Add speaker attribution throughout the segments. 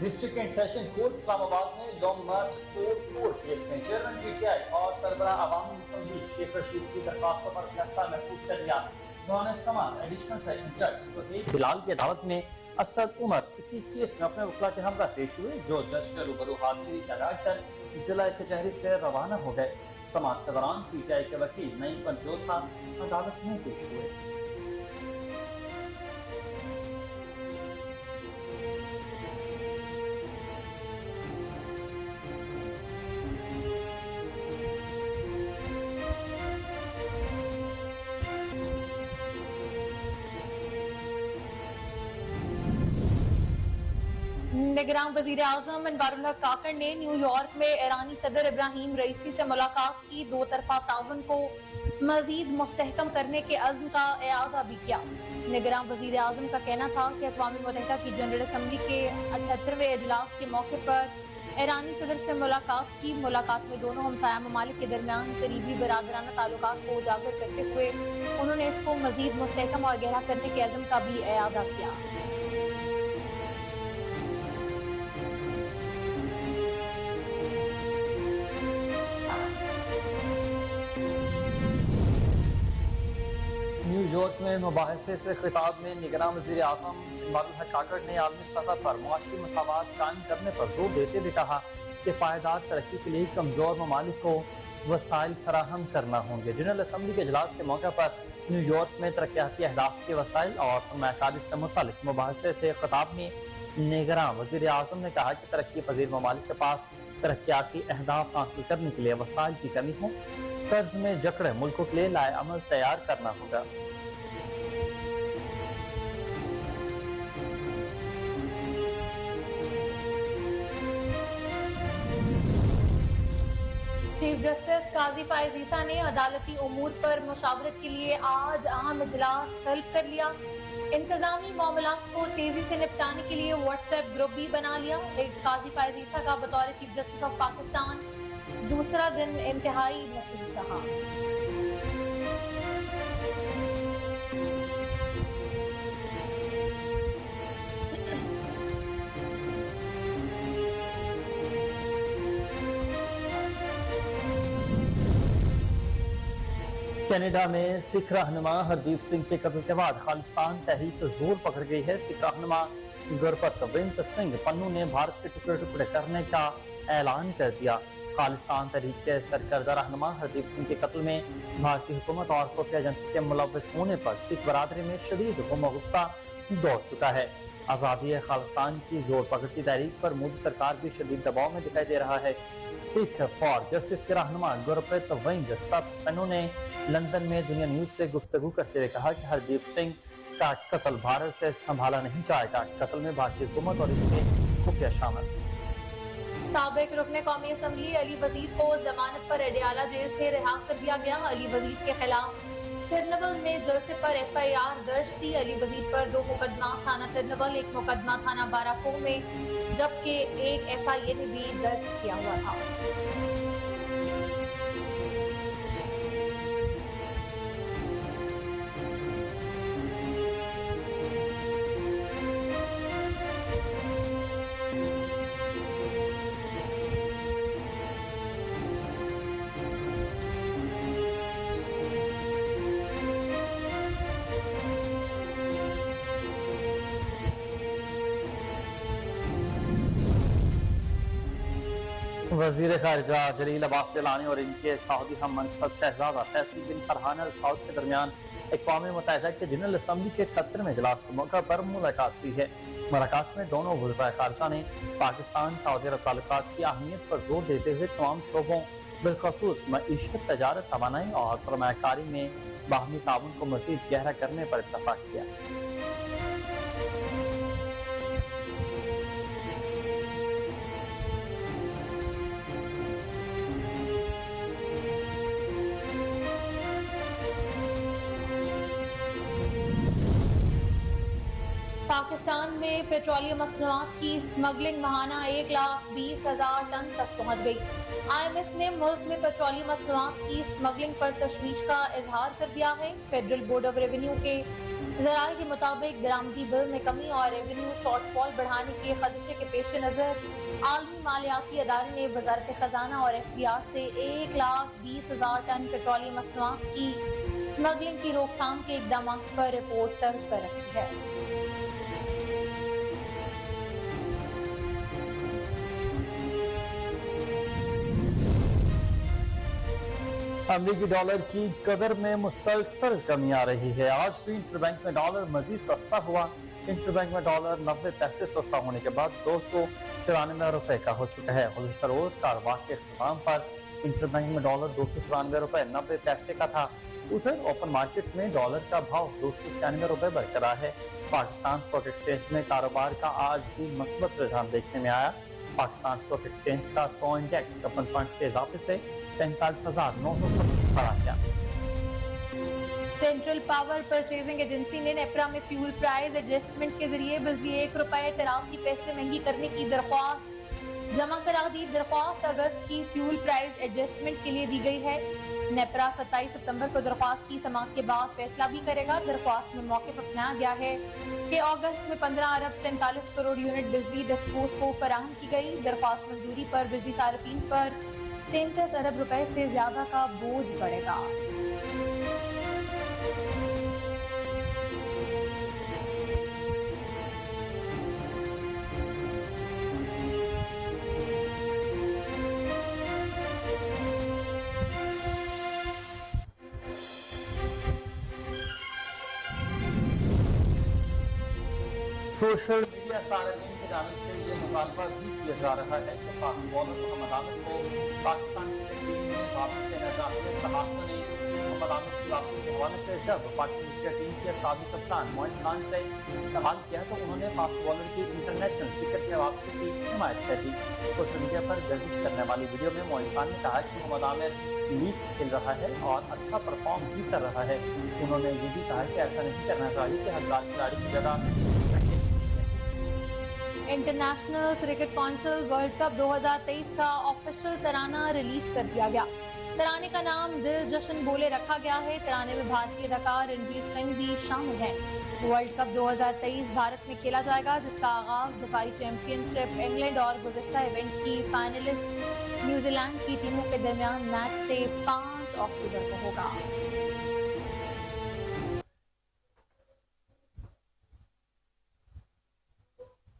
Speaker 1: District and session court Islamabad में long मार्च court case में chairman PTI और सरबराह अवामी असम्बली शेख रशीद की दरख्वास्तों पर फैसला महफूज कर लिया। दौरान समाअत एडिशनल सेशन जज वकील बिलाल की अदालत में असद उमर इसी केस में अपने वकील के हमरा पेश हुए, जो जज के रूबरू हाजिरी लगाकर कर जिला कचहरी से रवाना हो गए। समाअत के दौरान पीटीआई के वकील नईम पंजोथा अदालत में पेश हुए।
Speaker 2: निगरान वजीर आजम अनवारुल हक काकड़ ने न्यूयॉर्क में ईरानी सदर इब्राहिम रईसी से मुलाकात की। दो तरफा ताउन को मजीद मुस्तहकम करने के अज़्म का इआदा भी किया। निगरान वजीर आजम का कहना था कि अक़वाम मुत्तहिदा की जनरल असम्बली के 78वें इजलास के मौके पर ईरानी सदर से मुलाकात की। मुलाकात में दोनों हमसाया ममालिक के दरमियान करीबी बरादराना ताल्लुकात को उजागर करते हुए उन्होंने इसको मजीद मुस्तहकम और गहरा करने के अज़्म का भी इआदा किया।
Speaker 1: न्यूयॉर्क में मुबाहिसे से खिताब में निगरान वज़ीर आज़म अनवारुल हक काकड़ ने आलमी सतह पर मुआशी मसावात कायम करने पर जोर देते हुए कहा कि पायदार तरक्की के लिए कमज़ोर ममालिक को वसाइल फराहम करना होंगे। जनरल असम्बली के इजलास के मौके पर न्यूयॉर्क में तरक्याती अहदाफ के वसाइल और सरमायाकारी से मुतालिक मुबाहिसे से खिताब में निगरान वज़ीर आज़म ने कहा कि तरक्की पजीर ममालिक के पास तरक्याती अहदाफ हासिल करने के लिए वसाइल की कमी हो, कर्ज में जकड़े मुल्कों के लिए लाए अमल तैयार करना होगा।
Speaker 2: चीफ जस्टिस काजी फायज ईसा ने अदालती उमूर पर मुशावरत के लिए आज अहम इजलास तलब कर लिया। इंतजामी मामलात को तेजी से निपटाने के लिए व्हाट्सएप ग्रुप भी बना लिया। काजी फायज ईसा का बतौर चीफ जस्टिस ऑफ पाकिस्तान दूसरा दिन इंतहाई मसरूफ रहा।
Speaker 1: कनाडा में सिख रहनुमा हरदीप सिंह के कत्ल के बाद खालिस्तान तहरीक जोर पकड़ गई है। सिख रहनुमा गुरपतविंत सिंह पन्नू ने भारत के टुकड़े टुकड़े करने का ऐलान कर दिया। खालिस्तान तहरीक के सरकर्दा रहनुमा हरदीप सिंह के कत्ल में भारतीय हुकूमत और खुफिया एजेंसी के मुलव्वस होने पर सिख बरादरी में शदीद गुस्सा दौड़ चुका है। आज़ादी खालिस्तान की जोर पकड़ती तहरीक पर मोदी सरकार भी शदीद दबाव में दिखाई दे रहा है। सिख फॉर जस्टिस के रहनुमा गुरप्रीत पन्नू ने लंदन में दुनिया न्यूज से गुफ्तगू करते हुए कहा कि हरदीप सिंह का कत्ल भारत से संभाला नहीं जाएगा। कत्ल में भारतीय हुकूमत और इसके खुफिया शामिल।
Speaker 2: साबिक रुकने कौमी असम्बली अली वजीर को जमानत पर अडियाला जेल से रिहा कर दिया गया। अली वजीर के खिलाफ तिरनवल में जलसे पर FIR दर्ज थी। अली वजीर पर 2 मुकदमा थाना तिरनवल, 1 मुकदमा थाना बाराको में, जबकि एक FIA ने भी दर्ज किया हुआ था।
Speaker 1: वज़ीर ख़ारिजा जलील अब्बास गिलानी और इनके सऊदी हम मनसब शहजादा फैसल बिन फरहान अल सऊद के दरमियान अक़वाम मुत्तहिदा के जनरल असम्बली के 78वें इजलास के मौके पर मुलाकात हुई है। मुलाकात में दोनों वज़ीर ख़ारिजा ने पाकिस्तान सऊदी अरब ताल्लुकात की अहमियत पर जोर देते हुए तमाम शोबों बिलखसूस मईशत, तजारत, तवानाई और सरमायाकारी में बाहमी ताउन को मज़ीद गहरा करने पर इत्तफ़ाक़ किया।
Speaker 2: पाकिस्तान में पेट्रोलियम मसनूआत की स्मगलिंग महाना 1,20,000 टन तक पहुंच गई। IMF ने मुल्क में पेट्रोलियम मसनूआत की स्मगलिंग पर तशवीश का इजहार कर दिया है। फेडरल बोर्ड ऑफ रेवेन्यू के जराये के मुताबिक दरामदी बिल में कमी और रेवेन्यू शॉर्टफॉल बढ़ाने के खदशे के पेश नज़र आलमी मालियाती अदारे ने वजारत खजाना और FBR से 1,20,000 टन पेट्रोलियम मसनूआत की स्मगलिंग की रोकथाम के इकदाम पर रिपोर्ट तर्क कर रखी है।
Speaker 1: अमरीकी डॉलर की कदर में मुसलसल कमी आ रही है। आज भी इंटरबैंक में डॉलर मजीद सस्ता हुआ। इंटरबैंक में डॉलर 90 पैसे सस्ता होने के बाद 294 रुपए का हो चुका है। गुज़िश्ता रोज कारोबार के इख्तिताम पर इंटरबैंक में डॉलर 294 रुपए 90 पैसे का था। उधर ओपन मार्केट में डॉलर का भाव 296 रुपए बरकरार है। पाकिस्तान स्टॉक एक्सचेंज में कारोबार का आज भी मस्बत रुझान देखने में आया। पाकिस्तान स्टॉक एक्सचेंज का 100 इंडेक्स अपन फंड के इजाफे से 45,970 पर आ गया।
Speaker 2: सेंट्रल पावर परचेजिंग एजेंसी ने नेपरा में फ्यूल प्राइस एडजस्टमेंट के जरिए बिजली 1 रुपए 83 पैसे महंगी करने की दरख्वास्त जमा करा दी। दरख्वास्त अगस्त की फ्यूल प्राइस एडजस्टमेंट के लिए दी गई है। नेपरा 27 सितंबर को दरख्वास्त की समाअत के बाद फैसला भी करेगा। दरख्वास्त में मौके पर अपनाया गया है कि अगस्त में 15 अरब 47 करोड़ यूनिट बिजली डिस्पोज को फराहम की गई। दरख्वास्त मंजूरी पर बिजली सार्फिन पर 33 अरब रुपए से ज्यादा का बोझ पड़ेगा।
Speaker 1: सोशल मीडिया सार्वजनिक की जानिब से ये मुतालबा भी किया जा रहा है कि फास्ट बॉलर मोहम्मद आमिर को पाकिस्तान क्रिकेट टीम में वापस लेना चाहिए। सहाफ़ियों ने मोहम्मद आमिर की वापसी के हवाले से जब पाकिस्तान क्रिकेट टीम के साबिक कप्तान मोइन खान से सवाल किया तो उन्होंने फास्ट बॉलर की इंटरनेशनल क्रिकेट में वापसी की हिमायत कर दी। सोशल मीडिया पर गर्दिश करने वाली वीडियो में मोइन खान ने कहा कि मोहम्मद आमिर लीड्स खेल रहा है और अच्छा परफॉर्म भी कर रहा है। उन्होंने ये भी कहा कि ऐसा नहीं करना चाहिए कि हर खिलाड़ी की जगह।
Speaker 2: International cricket council world cup 2023 का ऑफिशियल तराना रिलीज कर दिया गया। तराने का नाम दिल जश्न बोले रखा गया है। तराने में भारतीय अदाकार रणवीर सिंह भी शामिल हैं। वर्ल्ड कप 2023 भारत में खेला जाएगा, जिसका आगाज दफाई चैंपियनशिप इंग्लैंड और गुज़िश्ता इवेंट की फाइनलिस्ट न्यूजीलैंड की टीमों के दरमियान मैच से 5 अक्टूबर को होगा।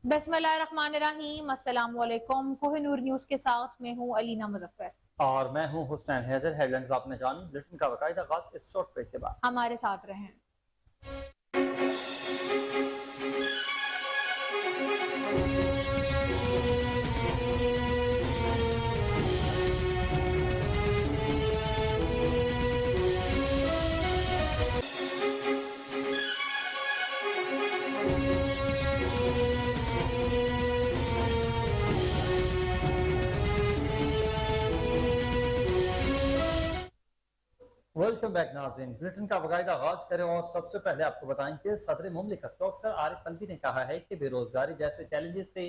Speaker 2: बिस्मिल्लाहिर्रहमानिर्रहीम, अस्सलाम वालेकुम। कोहिनूर न्यूज़ के साथ मैं हूँ अलीना मुज़फ्फर
Speaker 1: और मैं हूँ हुसैन हैदर। हेडलाइंस आपने जानी, बुलेटिन का बाकायदा आगाज इस शॉर्ट ब्रेक के बाद।
Speaker 2: हमारे साथ रहें।
Speaker 1: वेलकम बैक नाज़रीन, बुलेटिन का बाकायदा आगाज करें और सबसे पहले आपको बताएं कि सदर मुमलिकत डॉक्टर आरिफ अलवी ने कहा है कि बेरोजगारी जैसे चैलेंजेस से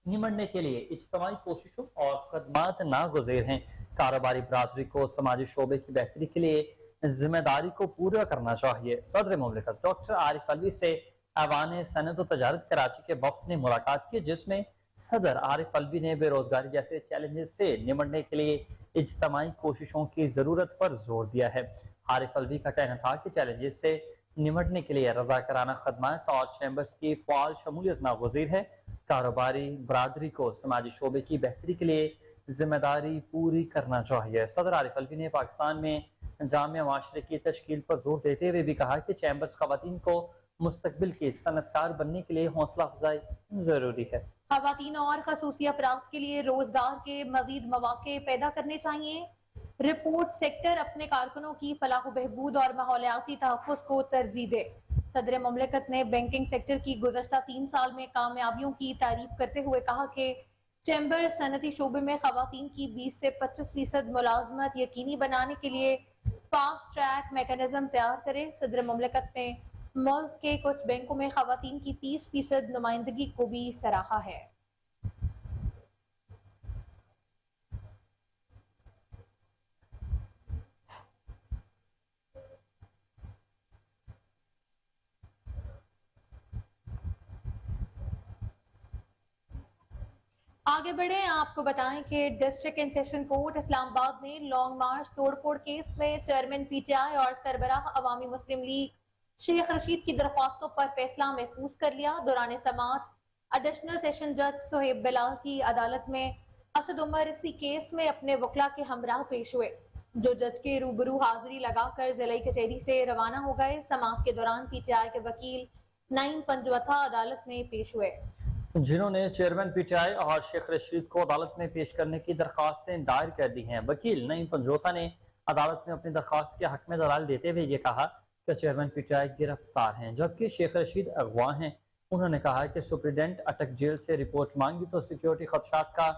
Speaker 1: निमटने के लिए इज्तिमाई कोशिशों और खदमात नागुज़ीर हैं। कारोबारी बरादरी को समाजी शोबे की बेहतरी के लिए जिम्मेदारी को पूरा करना चाहिए। सदर मुमलिकत डॉक्टर आरिफ अलवी से ऐवान सनअत व तजारत कराची के वफ्द ने मुलाकात की, जिसमें सदर आरिफ अलवी ने बेरोजगारी जैसे चैलेंजेस से निमटने के लिए इज्तिमाई कोशिशों की जरूरत पर जोर दिया है। आरिफ अलवी का कहना था कि चैलेंजेस से निमटने के लिए रज़ाकाराना खदमात और चैम्बर्स की फ़ाल शमूलियत नागुज़ीर है। कारोबारी बरादरी को समाजी शोबे की बेहतरी के लिए जिम्मेदारी पूरी करना चाहिए। सदर आरिफ अलवी ने पाकिस्तान में जामिया माशरे की तश्कील पर जोर देते हुए भी कहा कि चैम्बर्स ख़वातीन को मुस्तकबिल की सनअतकार बनने के लिए हौसला अफजाई जरूरी है।
Speaker 2: ख़वातीन और ख़ुसूसी अफराद के लिए रोजगार के मजीद मौके पैदा करने चाहिए। रिपोर्ट सेक्टर अपने कारकुनों की फलाह बहबूद और माहौलियाती तहफ़्फ़ुज़ को तरजीह दे। सदर मुमलिकत ने बैंकिंग सेक्टर की गुज़श्ता 3 साल में कामयाबियों की तारीफ करते हुए कहा कि चैम्बर सनती शोबे में ख़वातीन की 20 से 25% मुलाजमत यकीनी बनाने के लिए फास्ट ट्रैक मैकेनिज्म तैयार करे। सदर मुमलिकत ने मुल्क के कुछ बैंकों में खवातीन की 30% नुमाइंदगी को भी सराहा है। आगे बढ़े, आपको बताएं कि district and session court Islamabad ने लॉन्ग मार्च तोड़फोड़ केस में चेयरमैन पीटीआई और सरबराह अवामी मुस्लिम लीग शेख रशीद की दरख्वास्तों पर फैसला महफूज कर लिया। दौरान समाअत एडिशनल सेशन जज सोहेब बिलाल की अदालत में असद उमर इसी केस में अपने वकला के हमराह पेश हुए, जो जज के रूबरू हाजिरी लगाकर जिला कचहरी से रवाना हो गए। समाअत के दौरान पीटीआई के वकील नईम पंजवथा अदालत में पेश हुए,
Speaker 1: जिन्होंने चेयरमैन पीटीआई और शेख रशीद को अदालत में पेश करने की दरखास्तें दायर कर दी हैं। वकील नईम पंजोथा ने अदालत में अपनी दरखास्त के हक में दलाल देते हुए ये कहा कि चेयरमैन पीटीआई गिरफ्तार हैं जबकि शेख रशीद अगवा हैं। उन्होंने कहा कि सुप्रीडेंट अटक जेल से रिपोर्ट मांगी तो सिक्योरिटी खदशात का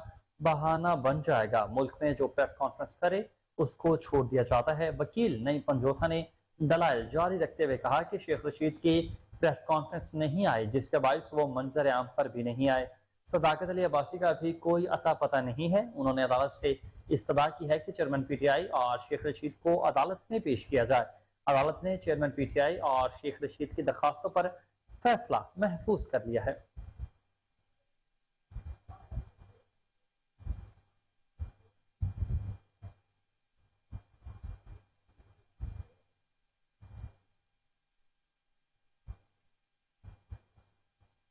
Speaker 1: बहाना बन जाएगा। मुल्क में जो प्रेस कॉन्फ्रेंस करे उसको छोड़ दिया जाता है। वकील नईम पंजोथा ने दलाइल जारी रखते हुए कहा कि शेख रशीद की प्रेस कॉन्फ्रेंस नहीं आई, जिसके बायस वो मंजर आम पर भी नहीं आए। सदाकत अली अब्बासी का भी कोई अता पता नहीं है। उन्होंने अदालत से इस्तदा की है कि चेयरमैन पीटीआई और शेख रशीद को अदालत में पेश किया जाए। अदालत ने चेयरमैन पीटीआई और शेख रशीद की दरखास्तों पर फैसला महफूज कर लिया है।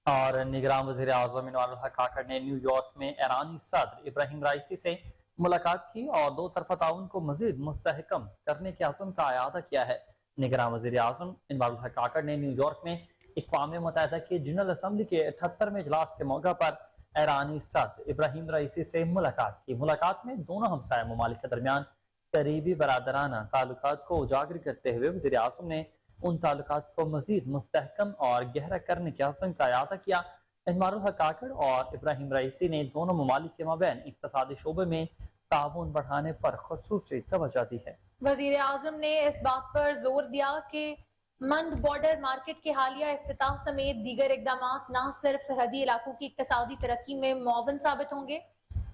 Speaker 1: और निगरान वज़ीर आज़म इनवारुल हक काकड़ ने न्यूयॉर्क में ईरानी सदर इब्राहिम राइसी से मुलाकात की और दो तरफा ताउन को मजीद मुस्तहकम करने के अज़्म का अयादा किया है। निगरान वज़ीर आज़म इनवारुल हक काकड़ ने न्यूयॉर्क में अक़वाम मुत्तहिदा की जनरल असम्बली के 78वें इजलास के मौका पर ईरानी सदर इब्राहिम राइसी से मुलाकात की। मुलाकात में दोनों हमसाया ममालिक के दरमियान करीबी बरादराना ताल्लुकात को उजागर करते हुए वज़ीर आज़म ने उन ताल्लुकात को मजीद मुस्तहकम और गहरा करने के अज़्म का अयादा किया। इनवारुल हक काकड़ और इब्राहिम राइसी ने दोनों ममालिक के माबैन इक़्तिसादी शोबे में ताउन बढ़ाने पर ख़ुसूसी तवज्जो दी है।
Speaker 2: वज़ीर आज़म ने इस बात पर जोर दिया कि मंद बॉर्डर मार्केट के हालिया इफ्तिताह समेत दीगर इक़दामात न सिर्फ सरहदी इलाकों की इक़्तिसादी तरक्की में मुआवन साबित होंगे,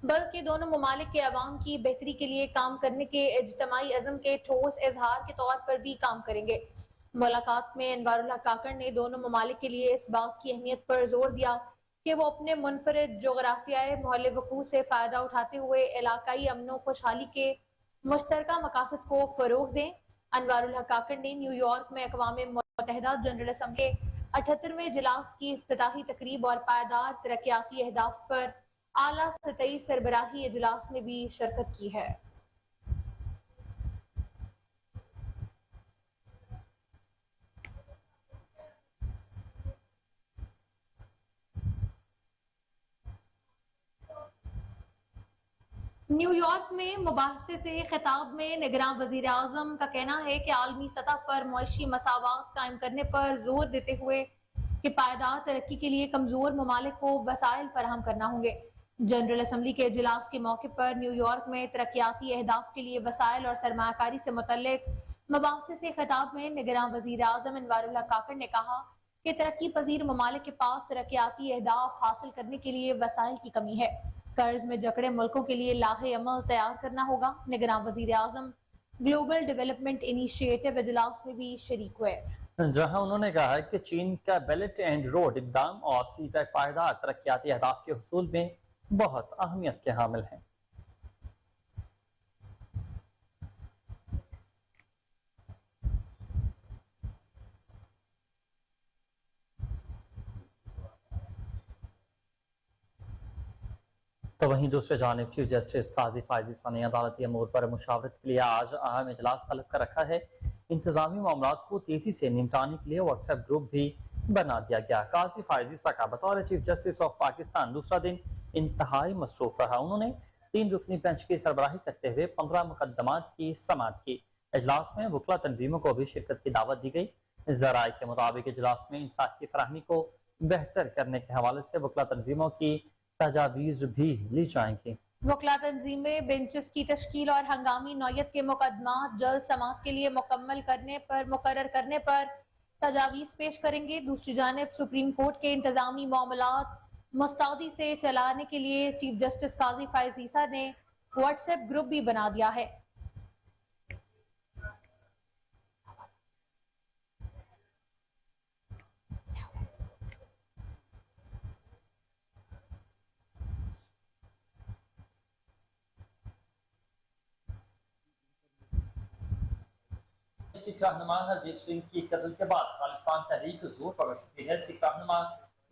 Speaker 2: बल्कि दोनों ममालिक के अवाम की बेहतरी के लिए काम करने के इज्तिमाई अज़्म के ठोस इजहार के तौर पर भी काम करेंगे। मुलाकात में इनवारुल हक काकड़ ने दोनों ममालिक के लिए इस बात की अहमियत पर जोर दिया कि वो अपने मुनफरिद जोग्राफियाई मोहल्ले वकूअ से फ़ायदा उठाते हुए इलाकाई अमन खुशहाली के मुश्तरका मकासद को फ़रोग़ दें। इनवारुल हक काकड़ ने न्यूयॉर्क में अक़वाम मुत्तहिदा जनरल असम्बली 78वें इजलास की इफ्तिताही तकरीब और पायदार तरक्याती अहदाफ पर आला सतही सरबराही इजलास में भी शिरकत की है। न्यूयॉर्क में मुबाहसे से खिताब में निगरान वज़ीर आज़म का कहना है कि आलमी सतह पर मुआशी मसावात कायम करने पर जोर देते हुए कि पायदार तरक्की के लिए कमजोर ममालिक को वसाइल फराहम करना होंगे। जनरल असम्बली के इजलास के मौके पर न्यूयॉर्क में तरक्याती अहदाफ के लिए वसाइल और सरमायाकारी से मुतल्लिक मुबाहसे से खिताब में निगरान वज़ीर आज़म इनवारुल हक काकड़ ने कहा कि तरक्की पजीर ममालिक के पास तरक्याती अहदाफ हासिल करने के लिए वसाइल की कमी है। कर्ज में जकड़े मुल्कों के लिए लाहे अमल तैयार करना होगा। निगरान वज़ीर आज़म ग्लोबल डेवलपमेंट इनिशिएटिव इजलास में भी शरीक हुए,
Speaker 1: जहां उन्होंने कहा कि चीन का बेल्ट एंड रोड इक़दाम और सीपैक पायदार तरक्याती अहदाफ के हुसूल में बहुत अहमियत के हामिल हैं। तो वहीं दूसरे जानिब चीफ जस्टिस काजी फायजी सानी अदालती अमूर पर मुशावरत के लिए आज अहम इजलास तलब कर रखा है। इंतजामी मामलात को तेजी से निपटाने के लिए व्हाट्सएप ग्रुप भी बना दिया गया। काजी फायजी सा का बतौर चीफ जस्टिस ऑफ पाकिस्तान दूसरा दिन इंतहाई मसरूफ रहा। उन्होंने 3 रुकनी बेंच की सरबराही करते हुए 15 मुकदमात की समाअत की। इजलास में वकला तंजीमों को भी शिरकत की दावत दी गई। जराए के मुताबिक इजलास में इंसाफ की फराहमी को बेहतर करने के हवाले से वकला तंजीमों की तजावीज़ भी ली जाएंगी।
Speaker 2: वकला तंजीमें बेंचेस की तश्कील और हंगामी नौयत के मुकदमात जल्द समाअत के लिए मुकर्रर करने पर तजावीज पेश करेंगे। दूसरी जानिब सुप्रीम कोर्ट के इंतजामी मामलात मुस्तैदी से चलाने के लिए चीफ जस्टिस काजी फायज ईसा ने व्हाट्सएप ग्रुप भी बना दिया है।
Speaker 1: सिख रहनुमा हरदीप सिंह की कत्ल के बाद खालिस्तान तहरीक जोर पकड़ चुकी है। सिख रहनुमा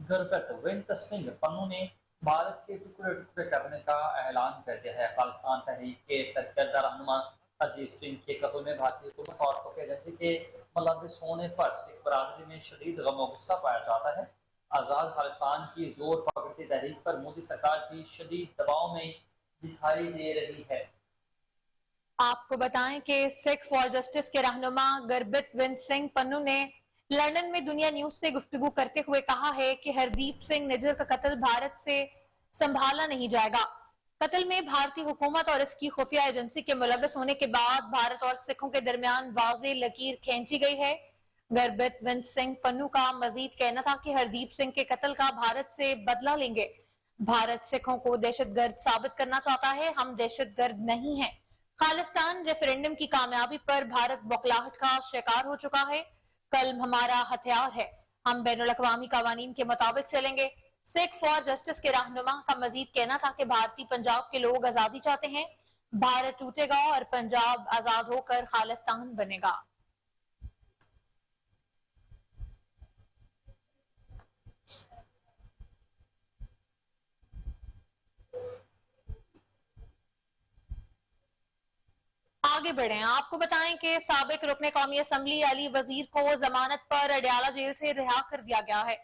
Speaker 1: गुरबख्त सिंह पन्नू ने भारत के टुकड़े टुकड़े करने का ऐलान कर दिया है। खालिस्तान तहरीक के सरकर्दा रहनुमा हरदीप सिंह के कत्ल में भारतीय हुकूमत और खुफिया एजेंसी के मुलव्विस होने पर सिख बरादरी में शदीद गम और गुस्सा पाया जाता है। आज़ाद खालिस्तान की जोर पकड़ती तहरीक पर मोदी सरकार भी शदीद दबाव में दिखाई दे रही है।
Speaker 2: आपको बताएं कि सिख फॉर जस्टिस के रहनुमा गुरबख्त सिंह पन्नू ने लंदन में दुनिया न्यूज से गुफ्तगू करते हुए कहा है कि हरदीप सिंह निज्जर का कत्ल भारत से संभाला नहीं जाएगा। कत्ल में भारतीय हुकूमत और इसकी खुफिया एजेंसी के मुलव्विस होने के बाद भारत और सिखों के दरमियान वाज़ेह लकीर खींची गई है। गुरबख्त सिंह पन्नू का मजीद कहना था कि हरदीप सिंह के कत्ल का भारत से बदला लेंगे। भारत सिखों को दहशतगर्द साबित करना चाहता है, हम दहशतगर्द नहीं हैं। खालिस्तान रेफरेंडम की कामयाबी पर भारत बौखलाहट का शिकार हो चुका है। कल्म हमारा हथियार है, हम बैनुल-अक़वामी कावानीन के मुताबिक चलेंगे। सिख फॉर जस्टिस के रहनुमा का मजीद कहना था कि भारतीय पंजाब के लोग आजादी चाहते हैं। भारत टूटेगा और पंजाब आजाद होकर खालिस्तान बनेगा। आगे बढ़े, आपको बताएं कि साबिक रुकने कौमी असम्बली अली वजीर को जमानत पर अडयाला जेल से रिहा कर दिया गया है।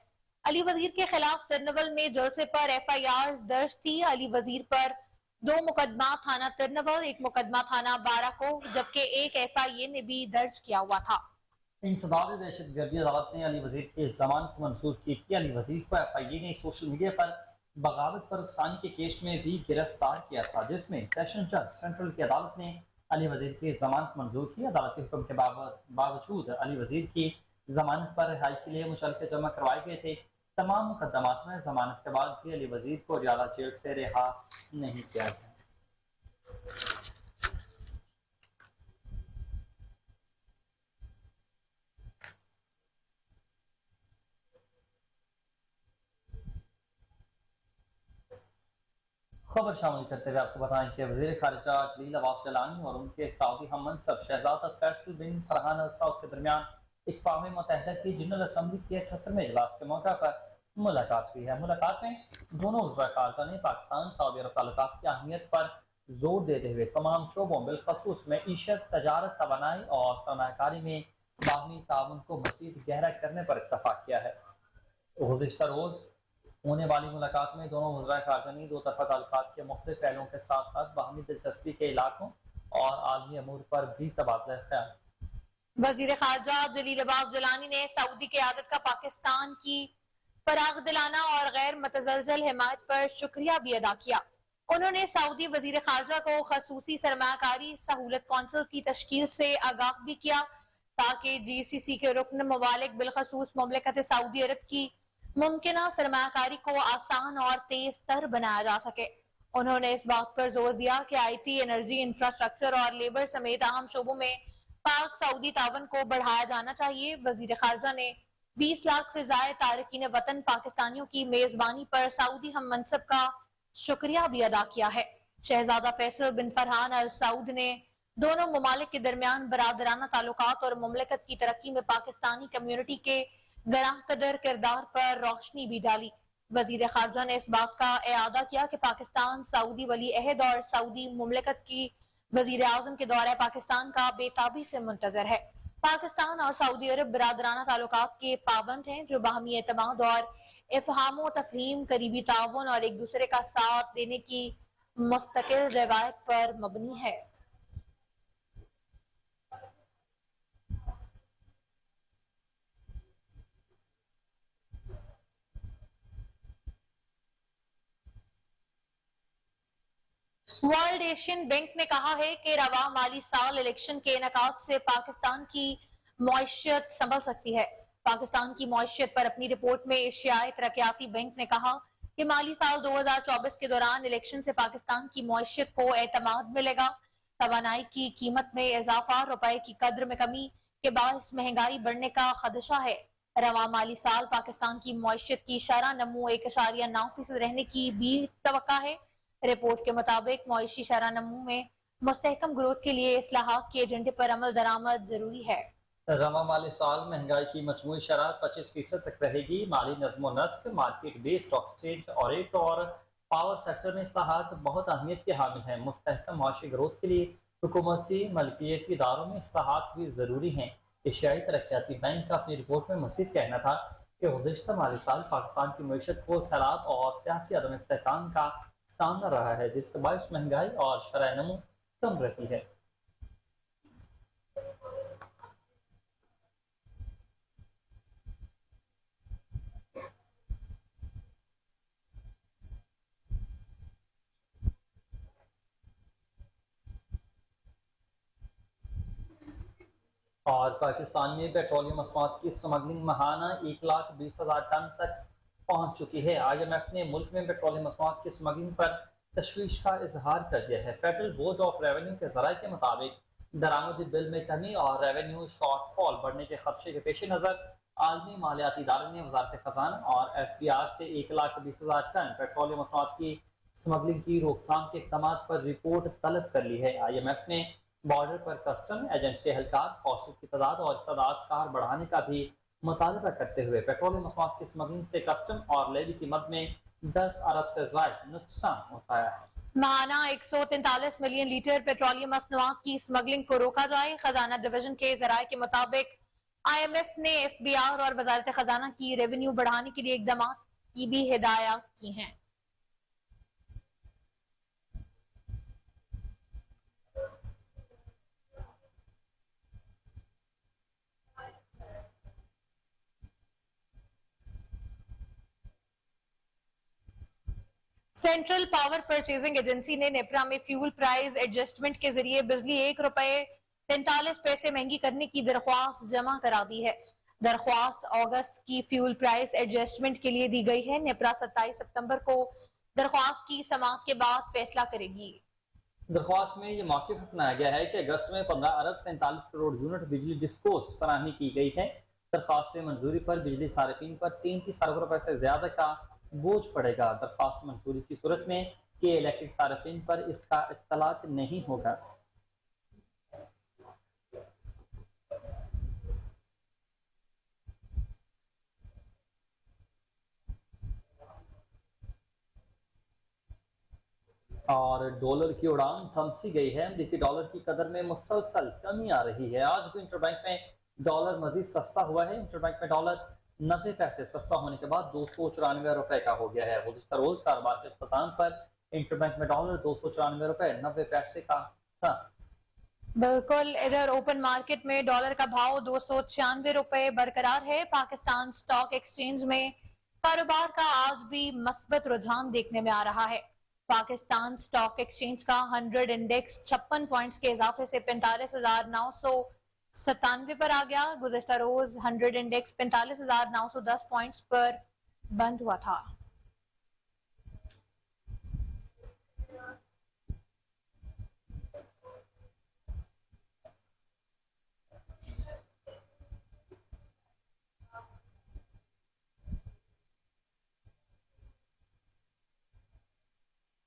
Speaker 2: अली वजीर के खिलाफ तिरनवल में जलसे पर FIR दर्ज थी। अली वजीर पर 2 मुकदमा थाना तिरनवल, 1 मुकदमा थाना बारा को, जबकि एक FIA ने भी दर्ज किया हुआ था।
Speaker 1: इंसदाद दहशतगर्दी अदालत ने अली वजीर की जमानत मंजूर की थी। अली वजीर को FIA ने सोशल मीडिया पर बगावत पर उकसाने के केस में भी गिरफ्तार किया था, जिसमें सेशन जज सेंट्रल की अदालत ने अली वजीर की जमानत मंजूर की। अदालती हुक्म के बावजूद अली वजीर की जमानत पर रिहाई के लिए मुचलके जमा करवाए गए थे। तमाम मुकदमात में जमानत के बाद भी अली वजीर को अडयाला जेल से रिहा नहीं किया गया। खबर शामिल करते हुए आपको बताएं कि वज़ीर ख़ारिजा जलील अब्बास जलानी और उनके सऊदी हम मनसब शहजादा फैसल बिन फरहान अल सऊद के दरमियान अक़वाम मुत्तहिदा की जनरल असम्बली के 78वें इजलास के मौका पर मुलाकात हुई है। मुलाकात में दोनों वज़ीर ख़ारिजा ने पाकिस्तान सऊदी अरब ताल्लुकात की अहमियत पर जोर देते हुए तमाम शोबों बिलखसूस मईशत, तजारत, तवानाई और सरमायाकारी में बाहमी ताउन को मज़ीद गहरा करने पर इत्तफाक किया है। गुज़िश्ता रोज़ होने वाली मुलाकात में दोनों वज़ीर ख़ारिजा ने दो तरफ़ा ताल्लुकात के मुख्तलिफ पहलुओं के साथ साथ बाहमी दिलचस्पी के इलाकों और आलमी अमूर पर भी तबादला ख्याल।
Speaker 2: वज़ीर ख़ारिजा जलील अब्बास जलानी ने सऊदी क़यादत का पाकिस्तान की फराग़ दिलाना और गैर मतज़लज़ल हिमायत पर शुक्रिया भी अदा किया। उन्होंने सऊदी वज़ीर ख़ारिजा को ख़ुसूसी सरमायाकारी सहूलत कौंसिल की तश्कील से आगाह भी किया ताकि GCC के रुकन ममालिक बिलखसूस मुमलिकत सऊदी अरब की मुमकिना सरमायाकारी को आसान और तेज तर बनाया जा सके। उन्होंने इस बात पर जोर दिया कि IT, एनर्जी, इंफ्रास्ट्रक्चर और लेबर समेत अहम शोबों में पाक सऊदी तावन को बढ़ाया जाना चाहिए। वज़ीर ख़ारिजा ने 20 लाख से ज़ायद तारकीन वतन पाकिस्तानियों की मेजबानी पर सऊदी हम मनसब का शुक्रिया भी अदा किया है। शहजादा फैसल बिन फरहान अल सऊद ने दोनों ममालिक के दरमियान बरादराना ताल्लुकात और मुमलिकत की तरक्की में पाकिस्तानी कम्युनिटी के गराह कदर किरदार पर रोशनी भी डाली। वज़ीर ख़ारिजा ने इस बात का इआदा किया कि पाकिस्तान सऊदी वली अहद और सऊदी मुमलिकत की वज़ीर आज़म के दौरे पाकिस्तान का बेताबी से मुंतज़र है। पाकिस्तान और सऊदी अरब बरादराना ताल्लुकात के पाबंद हैं जो बाहमी एतमाद और इफ़हाम व तफ़हीम, करीबी ताउन और एक दूसरे का साथ देने की मुस्तकिल रवायत पर मबनी है। वर्ल्ड एशियन बैंक ने कहा है कि रवा माली साल इलेक्शन के इनेकाद से पाकिस्तान की मईशत संभल सकती है। पाकिस्तान की मईशत पर अपनी रिपोर्ट में एशियाई तरक्याती बैंक ने कहा कि माली साल 2024 के दौरान इलेक्शन से पाकिस्तान की मईशत को एतमाद मिलेगा। तवानाई की कीमत में इजाफा, रुपए की कद्र में कमी के बायस महंगाई बढ़ने का खदशा है। रवां माली साल पाकिस्तान की मईशत की शरह नमू 1.9% रहने की भी तवक्का है। रिपोर्ट के मुताबिक मईशी शरह नमू में मुस्तहकम ग्रोथ के लिए इस्लाहात के एजेंडे पर अमल दरामद जरूरी है।
Speaker 1: रवा माली साल महंगाई की मजमूई शरह 25% तक रहेगी। माली नज़्म नस्क, मार्केट बेस्ड एक्सचेंज ऑडिट और पावर सेक्टर में इस्लाहात बहुत अहमियत के हामिल हैं। मुस्तहकम माशी ग्रोथ के लिए हुकूमती मलकियती इदारों में इस्लाहात भी ज़रूरी हैं। एशियाई तरक्याती बैंक का अपनी रिपोर्ट में मज़ीद कहना था कि गुज़िश्ता माली साल पाकिस्तान की मईशत को सैलाब और सियासी अदम इस्तेहकाम का सामना रहा है, जिसके बायस महंगाई और शरह नमू कम रही है। और पाकिस्तान में पेट्रोलियम मसनूआत की स्मगलिंग महाना 1,20,000 टन तक पहुंच चुकी है। IMF ने मुल्क में पेट्रोलियम मसनूआत की स्मगलिंग पर तशवीश का इजहार कर दिया है। फेडरल बोर्ड ऑफ रेवेन्यू के ज़राए के मुताबिक दरामदी बिल में कमी और रेवेन्यू शॉर्टफॉल बढ़ने के खदशे के पेश नज़र आलमी मालियाती इदारे ने वजारत खजाना और FBR से 1,20,000 टन पेट्रोलियम मसनूआत की स्मगलिंग की रोकथाम के इक़दाम पर रिपोर्ट तलब कर ली है। IMF ने बॉर्डर पर कस्टम एजेंसी एहलकार, फौज की तादाद और इस्तादाद कार बढ़ाने का भी मुतालबा करते हुए पेट्रोलियम मसनूआत की स्मगलिंग से कस्टम और लेवी की मद में 10 अरब से ज़ायद नुकसान उठाया है।
Speaker 2: महाना 143 मिलियन लीटर पेट्रोलियम मसनूआत की स्मगलिंग को रोका जाए। खजाना डिवीजन के ज़राए के मुताबिक IMF ने FBR और वजारत खजाना की रेवेन्यू बढ़ाने के लिए इकदाम की भी हिदायत की हैं। सेंट्रल पावर परचेजिंग एजेंसी ने नेपरा में फ्यूल प्राइस एडजस्टमेंट के जरिए बिजली ₹1.43 महंगी करने की दरख्वास्त जमा करा दी है। दरख्वास्त अगस्त की फ्यूल प्राइस एडजस्टमेंट के लिए दी गई है। नेपरा 27 सितंबर को दरख्वास्त की समाअत के बाद फैसला करेगी।
Speaker 1: दरख्वास्त में ये मौक़िफ़ अपनाया गया है कि अगस्त में 15 अरब 47 करोड़ यूनिट बिजली डिस्कोस फराहमी की गई है। दरख्वास्त मंजूरी पर बिजली सार्फिन पर 33 अरब रुपए से ज्यादा का बोझ पड़ेगा। दरख्वास्त मंजूरी की सूरत में कि इलेक्ट्रिक सार्फिन पर इसका इत्तलाक नहीं होगा। और डॉलर की उड़ान थम सी गई है। अमरीकी डॉलर की कदर में मुसलसल कमी आ रही है। आज भी इंटरबैंक में डॉलर मजीद सस्ता हुआ है। इंटरबैंक में डॉलर 90 पैसे सस्ता होने के बाद 294 रुपए का हो गया है। गुज़िश्ता रोज कारोबार के इख्तिताम पर इंटरबैंक में डॉलर 294 रुपए 90 पैसे का था।
Speaker 2: बिल्कुल, इधर ओपन मार्केट में डॉलर का भाव 296 रुपए बरकरार है। पाकिस्तान स्टॉक एक्सचेंज में कारोबार का आज भी मस्बत रुझान देखने में आ रहा है। पाकिस्तान स्टॉक एक्सचेंज का 100 इंडेक्स 56 पॉइंट्स के इजाफे से 45,997 पर आ गया। गुज़िश्ता रोज 100 इंडेक्स 45,910 पॉइंट्स पर बंद हुआ था।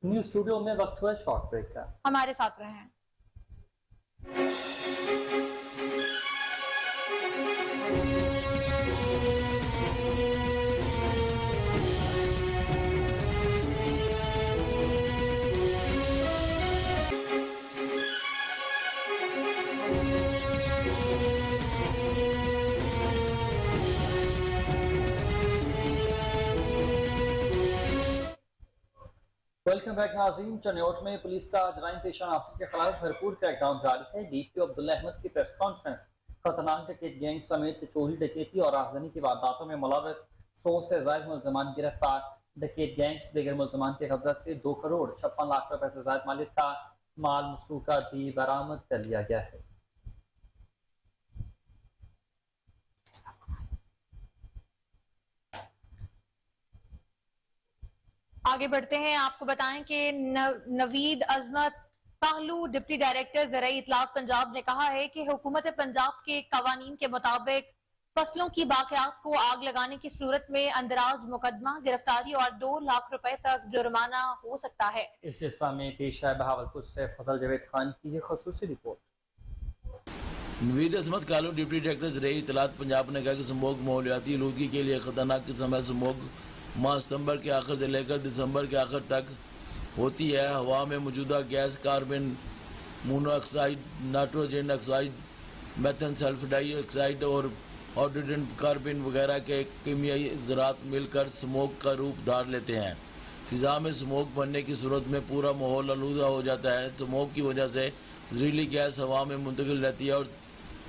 Speaker 1: न्यूज़ स्टूडियो में वक्त हुआ शॉर्ट ब्रेक का।
Speaker 2: हमारे साथ रहें।
Speaker 1: वेलकम बैक नाज़रीन। चनियोट में पुलिस का जराइम पेशा अफसर के खिलाफ भरपूर क्रैकडाउन जारी है। DPO अब्दुल्ला अहमद की प्रेस कॉन्फ्रेंस। खतरनाक डकैत गैंग समेत चोरी, डकैती और राहजनी की वारदातों में मुलव्वस 100 से ज्यादा मुलजमान गिरफ्तार। डकैत गैंग्स दीगर मुलजमान के कब्जा से 2 करोड़ 56 लाख रुपए से ज्यादा मालिक का माल मसरूका भी बरामद कर लिया गया है।
Speaker 2: आगे बढ़ते हैं, आपको बताएं कि नवीद अजमत काहलू डिप्टी डायरेक्टर ज़राई इत्तलात पंजाब ने कहा है कि हुकूमत पंजाब के कवानीन के मुताबिक फसलों की बाकियात को आग लगाने की सूरत में अंदराज मुकदमा, गिरफ्तारी और 2 लाख रुपए तक जुर्माना हो सकता है।
Speaker 1: इस सिलसिले में पेश है बहावलपुर से फजल जावेद खान की ये खसूसी रिपोर्ट।
Speaker 3: नवीद अजमत कालू डिप्टी डायरेक्टर ज़राई इत्तलात पंजाब ने कहा कि स्मोक माहौलियाती आलूदगी के लिए खतरनाक किस्म है। स्मोक माह सितंबर के आखिर से लेकर दिसंबर के आखिर तक होती है। हवा में मौजूदा gas carbon monoxide, nitrogen oxide, methane sulphur dioxide और ऑक्सीडेंट कार्बन वगैरह के कीमियाई ज़रात मिलकर स्मोक का रूप धार लेते हैं। फ़िज़ा में स्मोक बनने की सूरत में पूरा माहौल आलूदा हो जाता है। स्मोक की वजह से जहरीली गैस हवा में मुंतकिल रहती है और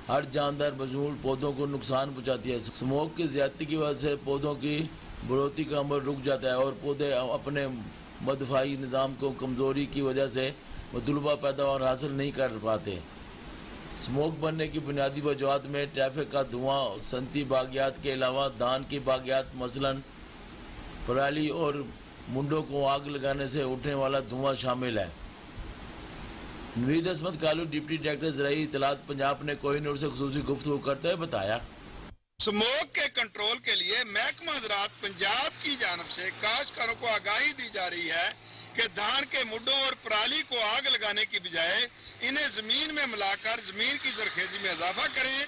Speaker 3: हर जानदार मजमूल पौधों को नुकसान पहुँचाती है। स्मोक की ज़्यादती की वजह से पौधों की बढ़ोतरी का अमल रुक जाता है और पौधे अपने मदफाई निज़ाम को कमज़ोरी की वजह से मतलूबा पैदावार हासिल नहीं कर पाते। स्मोक बनने की बुनियादी वजूहत में ट्रैफिक का धुआं, सनती बागियात के अलावा धान की बागियात मसलन पराली और मुंडों को आग लगाने से उठने वाला धुआं शामिल है। नवीद अजमत कालू डिप्टी डायरेक्टर ज़राई इत्तलात पंजाब ने कोहिनूर से खुसूसी गुफ्तगू करते हुए बताया,
Speaker 4: स्मोक के कंट्रोल के लिए महकमा ज़राअत पंजाब की जानब से काश्तकारों को आगाही दी जा रही है कि धान के मुड्डों और पराली को आग लगाने की बजाय इन्हें जमीन में मिलाकर जमीन की जरखेजी में इजाफा करें।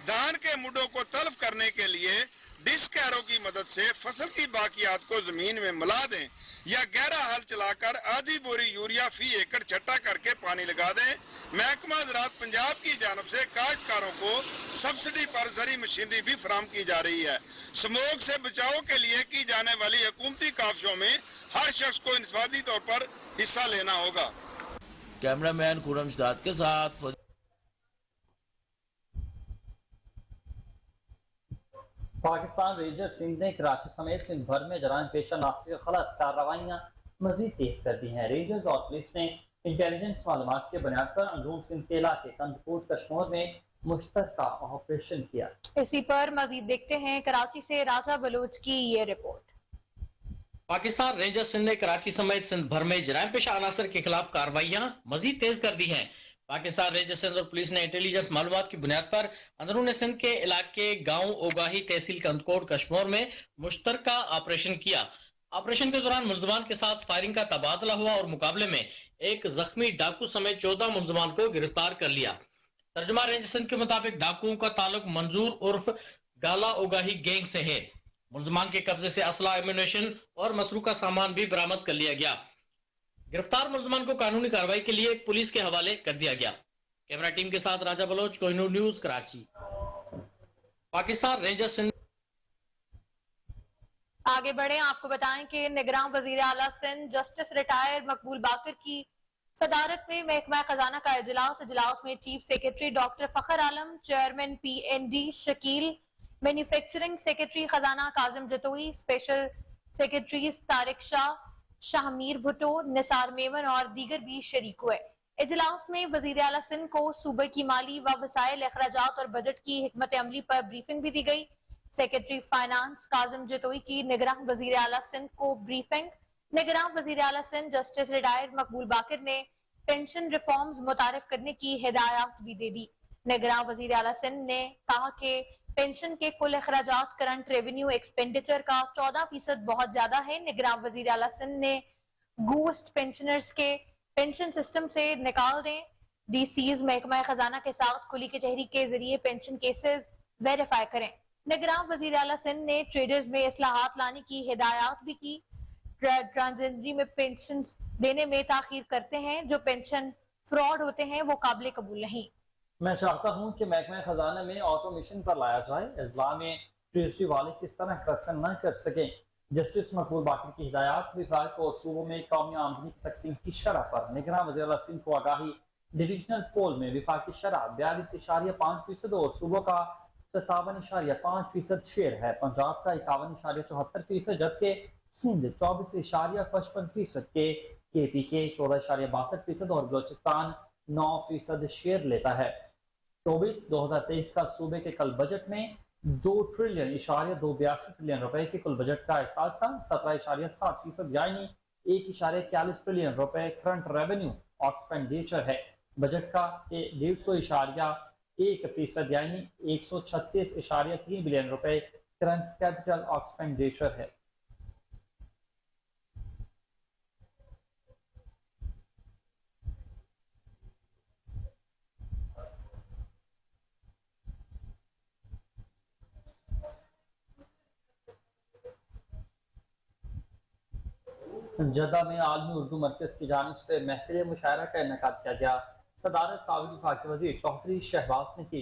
Speaker 4: धान के मुड्डों को तल्फ करने के लिए डिस्क एरो की मदद से फसल की बाकियात को जमीन में मिला दें या गहरा हल चलाकर आधी बोरी यूरिया फी एकड़ छट्टा करके पानी लगा दें। महकमा ज़राअत पंजाब की जानब से काश्तकारों को सब्सिडी पर जरी मशीनरी भी फराहम की जा रही है। स्मोक से बचाव के लिए की जाने वाली हुकूमती काफिशों में हर शख्स को इंफरादी तौर पर हिस्सा लेना होगा।
Speaker 3: कैमरामैन खुरम शदाद के साथ
Speaker 1: पाकिस्तान रेंजर सिंध ने कराची समेत सिंध भर में जराइम पेशा नासिर के खिलाफ कार्रवाइयाँ मजीद तेज कर दी हैं। रेंजर्स और पुलिस ने इंटेलिजेंस मालूमात के बुनियाद पर अंदरून सिंध के इलाके कंदकोट कश्मीर में मुश्तरका ऑपरेशन किया।
Speaker 2: इसी पर मजीद देखते हैं कराची से राजा बलूच की ये रिपोर्ट।
Speaker 5: पाकिस्तान रेंजर सिंध ने कराची समेत सिंध भर में जराइम पेशा अनासर के खिलाफ कार्रवाइयां मजीद तेज कर दी हैं। पाकिस्तान रेंजर सिंध और पुलिस ने इंटेलिजेंस मालूमात की बुनियाद पर अंदरून सिंध के इलाके गांव ओगाही तहसील कंदकोट कश्मीर में मुश्तरका ऑपरेशन किया। ऑपरेशन के दौरान मुलजमान के साथ फायरिंग का तबादला हुआ और मुकाबले में एक जख्मी डाकू समेत 14 मुलजमान को गिरफ्तार कर लिया। तर्जुमा रेंजर सिंध के मुताबिक डाकुओं का ताल्लुक मंजूर उर्फ गाला ओगाही गैंग से है। मुलजमान के कब्जे से असला, एम्यूनेशन और मसरूका सामान भी बरामद कर लिया गया। गिरफ्तार मुलजमान को कानूनी कार्रवाई के लिए पुलिस के हवाले कर दिया गया। कैमरा टीम के साथ राजा बलोच, कोहिनूर न्यूज, कराची। पाकिस्तान रेंजर सिंध।
Speaker 2: आगे बढ़े, आपको बताएं कि निगरान वजीर आला सिंध जस्टिस रिटायर मकबूल बाकर की सदारत में महकमा खजाना का इजलास में chief secretary doctor Fakhar Alam, chairman PND Shakeel, manufacturing secretary खजाना काजिम जतोई, स्पेशल सेक्रेटरी तारिक शाह, शाहमीर भुट्टो, निसार मेमन और दीगर भी शरीक हुए। इजलास में वजीर आला सिंध को सूबे की माली व वसाइल, अखराजात और बजट की हिकमत अमली पर ब्रीफिंग भी दी गई। सेक्रेटरी फाइनेंस काजिम जतोई की निगरान वजीर आला सिंध को ब्रीफिंग। निगरान वजीर आला सिंध जस्टिस रिटायर मकबूल बाकर ने पेंशन रिफॉर्म्स मुतारिफ करने की हिदायत भी दे दी। निगरान वजीर आला सिंध ने कहा कि पेंशन के कुल अखराजात करंट रेवेन्यू एक्सपेंडिचर का 14% बहुत ज्यादा है। निगरान वजीर आला सिंध ने गोस्ट पेंशनर्स के पेंशन सिस्टम से निकाल दें। DCs महकमा खजाना के साथ खुली कचहरी के जरिए पेंशन केसेस वेरीफाई करें। निगरान वजीर आला सिंध ने ट्रेडर्स में इस्लाहात लाने की हिदायत भी की। ट्रांजेंडरी में पेंशन देने में ताखीर करते हैं, जो पेंशन फ्रॉड होते हैं वो काबिल कबूल नहीं।
Speaker 1: मैं चाहता हूँ कि महकमा खजाना में ऑटोमेशन पर लाया जाए। अजला में ट्रेजरी वाले किस तरह करप्शन न कर सकें। जस्टिस मकबूल बाकर की हिदायत विभाग और सूबों में कौमी आमदनी की तकसीम की शरह पर निगरान वज़ीर आला सिंध को आगाही। डिविजनल पोल में विफाकी शरह 42.5% और सूबों का 57.5% शेयर है। पंजाब का 51.74%, जबकि सिंध 24.55% के KPK 14.62% और बलोचिस्तान 9% शेयर लेता है। 24-2023 का सूबे के कल बजट में 2 ट्रिलियन 282 रुपए के कुल बजट का एहसास था। 17.7% यानी 1.41 ट्रिलियन रुपए करंट रेवेन्यू एक्सपेंडिचर है। बजट का 150.1% यानी 136.3 बिलियन रुपए करंट कैपिटल एक्सपेंडिचर है। जद्दा में आलमी उर्दू मरकज की जानिब से महफिल मुशायरा का इनेकाद किया गया। सदारत साबिक वफाकी वज़ीर चौधरी शहबाज ने की।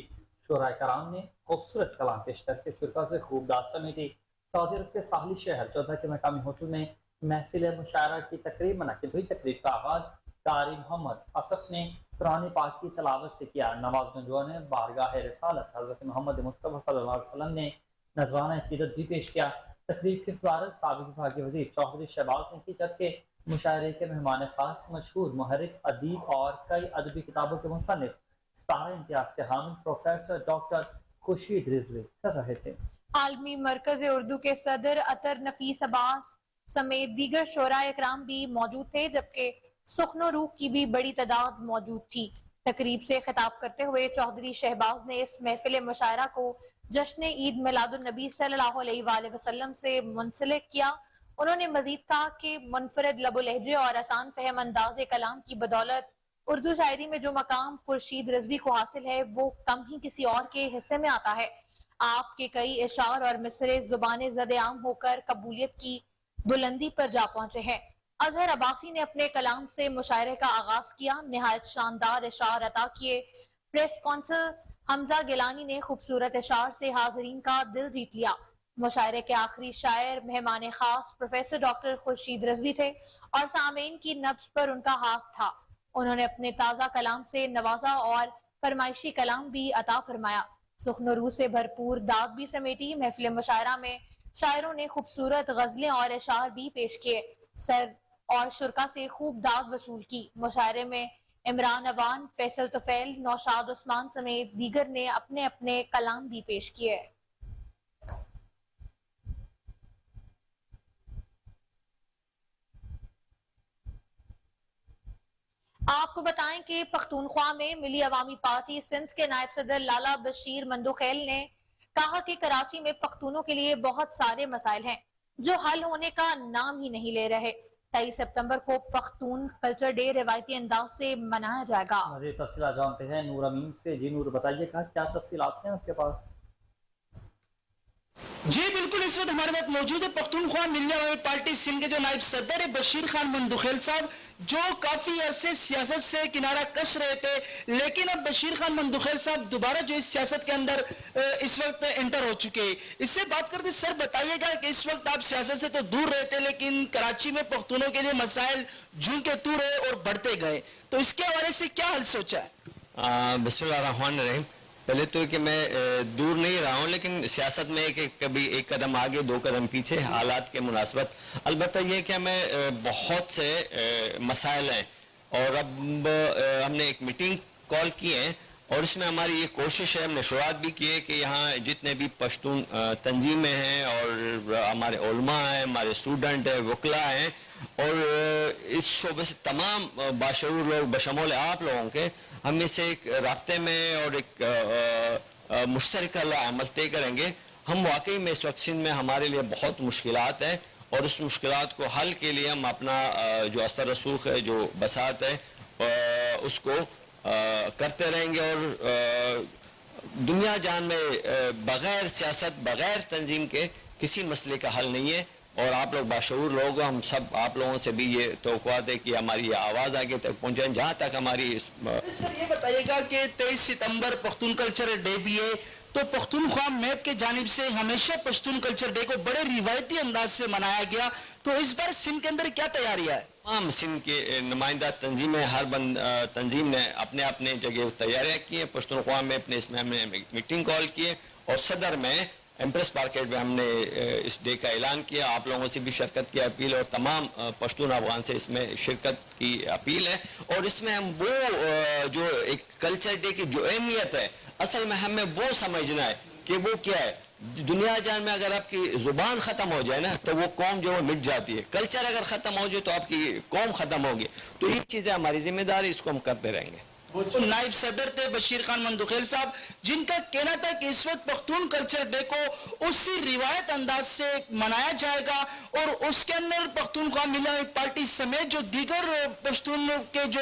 Speaker 1: शोराए कराम ने खूबसूरत कलाम पेश करके शुरा से खूब दाद समेटी। सऊदी अरब के साहली शहर जद्दा के मकामी होटल में महफिल मुशायरा की तकरीब मुनक्किद हुई। तकरीब का आगाज कारी मोहम्मद असफ ने कुरान पाक की तलावत से किया। नवाज गंजवा ने बारगाह रिसालत हज़रत मोहम्मद मुस्तफ़ा सल्लल्लाहु अलैहि वसल्लम ने नजराना अक़ीदत भी पेश किया। तकरीब की सदारत साबिक वफाकी वज़ीर चौधरी शहबाज ने की, जबकि मुशायरे के मेहमान खास मशहूर मुहर्रिक, अदीब और कई अदबी किताबों के मुसन्निफ सितारा इम्तियाज के हामिल प्रोफेसर डॉक्टर खुर्शीद रिजवी कर रहे थे।
Speaker 2: आलमी मरकज उर्दू के सदर अतर नफीस अब्बास समेत दीगर शोराए इकराम भी मौजूद थे, जबकि सुखनो रूह की भी बड़ी तादाद मौजूद थी। तकरीब से खिताब करते हुए चौधरी शहबाज ने इस महफिल मुशायरा को जश्न ईद मिलादुन नबी सल्लल्लाहु अलैहि वसल्लम से मुंसलिक किया। उन्होंने मजीद कहा कि मुनफरद लबो लहजे और आसान फहम अंदाज कलाम की बदौलत उर्दू शायरी में जो मकाम खुर्शीद रिजवी को हासिल है वो कम ही किसी और के हिस्से में आता है। आपके कई इशार और मिसरे जुबान ज़द-ए-आम होकर कबूलियत की बुलंदी पर जा पहुंचे हैं। अजहर अब्बासी ने अपने कलाम से मुशायरे का आगाज किया। निहायत शानदार इशार अता किए। प्रेस कौंसल हमजा गिलानी ने खूबसूरत इशार से हाजरीन का दिल जीत लिया। मुशायरे के आखिरी शायर मेहमान खास प्रोफेसर डॉक्टर खुर्शीद रिजवी थे और सामीन की नब्ज पर उनका हाथ था। उन्होंने अपने ताज़ा कलाम से नवाजा और फरमाइशी कलाम भी अता फरमाया। सुखनो रूह से भरपूर दाद भी समेटी। महफिल मुशायरा में शायरों ने खूबसूरत गजलें और इशार भी पेश किए। सर और शुरका से खूब दाद वसूल की। मुशायरे में इमरान अवान, फैसल तुफैल, नौशाद उस्मान समेत दीगर ने अपने अपने कलाम भी पेश किए। आपको बताएं कि पख्तूनख्वा में मिली अवामी पार्टी सिंध के नायब सदर लाला बशीर मंदोखेल ने कहा कि कराची में पख्तूनों के लिए बहुत सारे मसाइल हैं जो हल होने का नाम ही नहीं ले रहे। 23 सितंबर को पख्तून कल्चर डे रिवायती अंदाज से मनाया जाएगा।
Speaker 1: मज़ीद तफसीलात जानते हैं नूर अमीन से। जी नूर, बताइएगा क्या तफसीलात हैं आपके पास?
Speaker 6: जी बिल्कुल, इस वक्त हमारे साथ मौजूद है पख्तूनख्वा मिल्ली अवामी पार्टी सिंध के जो नायब सदर है बशीर खान मंदोखेल साहब, जो काफी अरसे सियासत से किनारा कस रहे थे, लेकिन अब बशीर खान मंदोखेल साहब दोबारा जो इस सियासत के अंदर इस वक्त एंटर हो चुके हैं। इससे बात करते सर, बताइएगा कि इस वक्त आप सियासत से तो दूर रहते, लेकिन कराची में पख्तूनों के लिए मसाइल जूं के तू रहे और बढ़ते गए, तो इसके हवाले से क्या हल सोचा है?
Speaker 7: बिस्मिल्लाहिर्रहमानिर्रहीम। पहले तो कि मैं दूर नहीं रहा हूँ, लेकिन सियासत में कभी एक कदम आगे दो कदम पीछे हालात के मुनासबत। अलबत्ता ये कि हमें बहुत से मसाइल हैं और अब हमने एक मीटिंग कॉल की है और इसमें हमारी ये कोशिश है, हमने शुरुआत भी की है कि यहाँ जितने भी पश्तून तंजीमें हैं और हमारे उलमा हैं, हमारे स्टूडेंट हैं, वकला हैं और इस शोबे से तमाम बाशऊर लोग बशमूल आप लोगों के हम इससे एक रास्ते में और एक मुश्तरका अमल तय करेंगे। हम वाकई में इस वक्त सिंध में हमारे लिए बहुत मुश्किलात हैं और उस मुश्किलात को हल के लिए हम अपना जो असर रसूख है, जो बसात है, उसको करते रहेंगे। और दुनिया जान में बग़ैर सियासत, बग़ैर तंजीम के किसी मसले का हल नहीं है और आप लोग बाशऊर लोग, हम सब आप लोगों से भी ये तवक्कुआत है कि हमारी आवाज़ आगे तक पहुँचे। जहाँ तक हमारी
Speaker 6: सर ये बताइएगा कि 23 सितंबर पख्तून कल्चर डे भी है, तो पख्तूनख्वा मैप के जानिब से हमेशा पश्तून कल्चर डे को बड़े रिवायती अंदाज से मनाया गया, तो इस बार सिंध के अंदर क्या तैयारियां है?
Speaker 7: तमाम सिंध के नुमाइंदा तंजीमें, हर तंजीम ने अपने अपने जगह तैयारियाँ की हैं। पश्तूनख्वा में अपने इसमें हमने मीटिंग कॉल की है और सदर में एम्प्रेस मार्केट में हमने इस डे का ऐलान किया। आप लोगों से भी शिरकत की अपील और तमाम पश्तून अफगान से इसमें शिरकत की अपील है। और इसमें हम वो जो एक कल्चर डे की जो अहमियत है, असल में हमें वो समझना है कि वो क्या है। دنیا جان میں اگر آپ کی زبان ختم ہو جائے نا تو وہ قوم جو ہے مٹ جاتی ہے. کلچر اگر ختم ہو جائے تو آپ کی قوم ختم ہوگی. تو یہ چیزیں ہماری ذمہ داری, اس کو ہم کرتے رہیں گے.
Speaker 6: نائب صدر تھے بشیر خان مندخیل صاحب, جن کا کہنا تھا کہ اس وقت پختون کلچر ڈے کو اسی روایت انداز سے منایا جائے گا اور اس کے اندر پختونخوا ملی پارٹی سمیت جو دیگر پشتون کے جو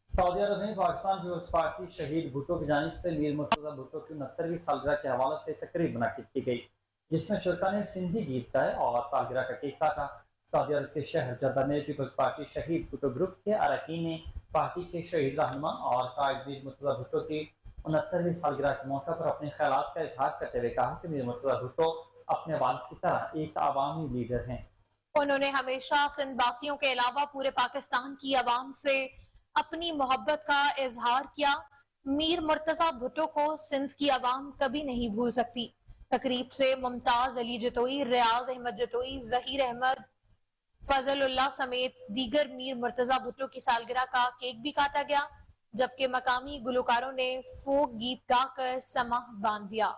Speaker 1: سعودی عرب میں پاکستان پیپلز پارٹی شہید بھٹو کی جانب سے میر مرتضی بھٹو کی 69ویں سالگرہ کے حوالے سے تقریب منعقد کی گئی, جس میں شرکا نے سندھی گیت گائے اور سالگرہ کا کیک کاٹا. سعودی عرب کے شہر جدہ میں پیپلز پارٹی شہید بھٹو گروپ کے اراکین نے پارٹی کے شہید رہنما اور قائد میر مرتضی بھٹو کی 69ویں سالگرہ کے موقع پر اپنے خیالات کا اظہار کرتے ہوئے کہا کہ میر مرتضی بھٹو اپنے والد کی طرح ایک عوامی لیڈر ہیں.
Speaker 2: انہوں نے ہمیشہ سندھ باسیوں کے علاوہ پورے پاکستان کی عوام سے اپنی محبت کا اظہار کیا. میر مرتضی بھٹو کو سندھ کی عوام کبھی نہیں بھول سکتی. تقریب سے ممتاز علی جتوئی, ریاض احمد جتوئی, ظہیر احمد, فضل اللہ سمیت دیگر میر مرتضی بھٹو کی سالگرہ کا کیک بھی کاٹا گیا, جبکہ مقامی گلوکاروں نے فوک گیت گا کر سماں باندھ دیا.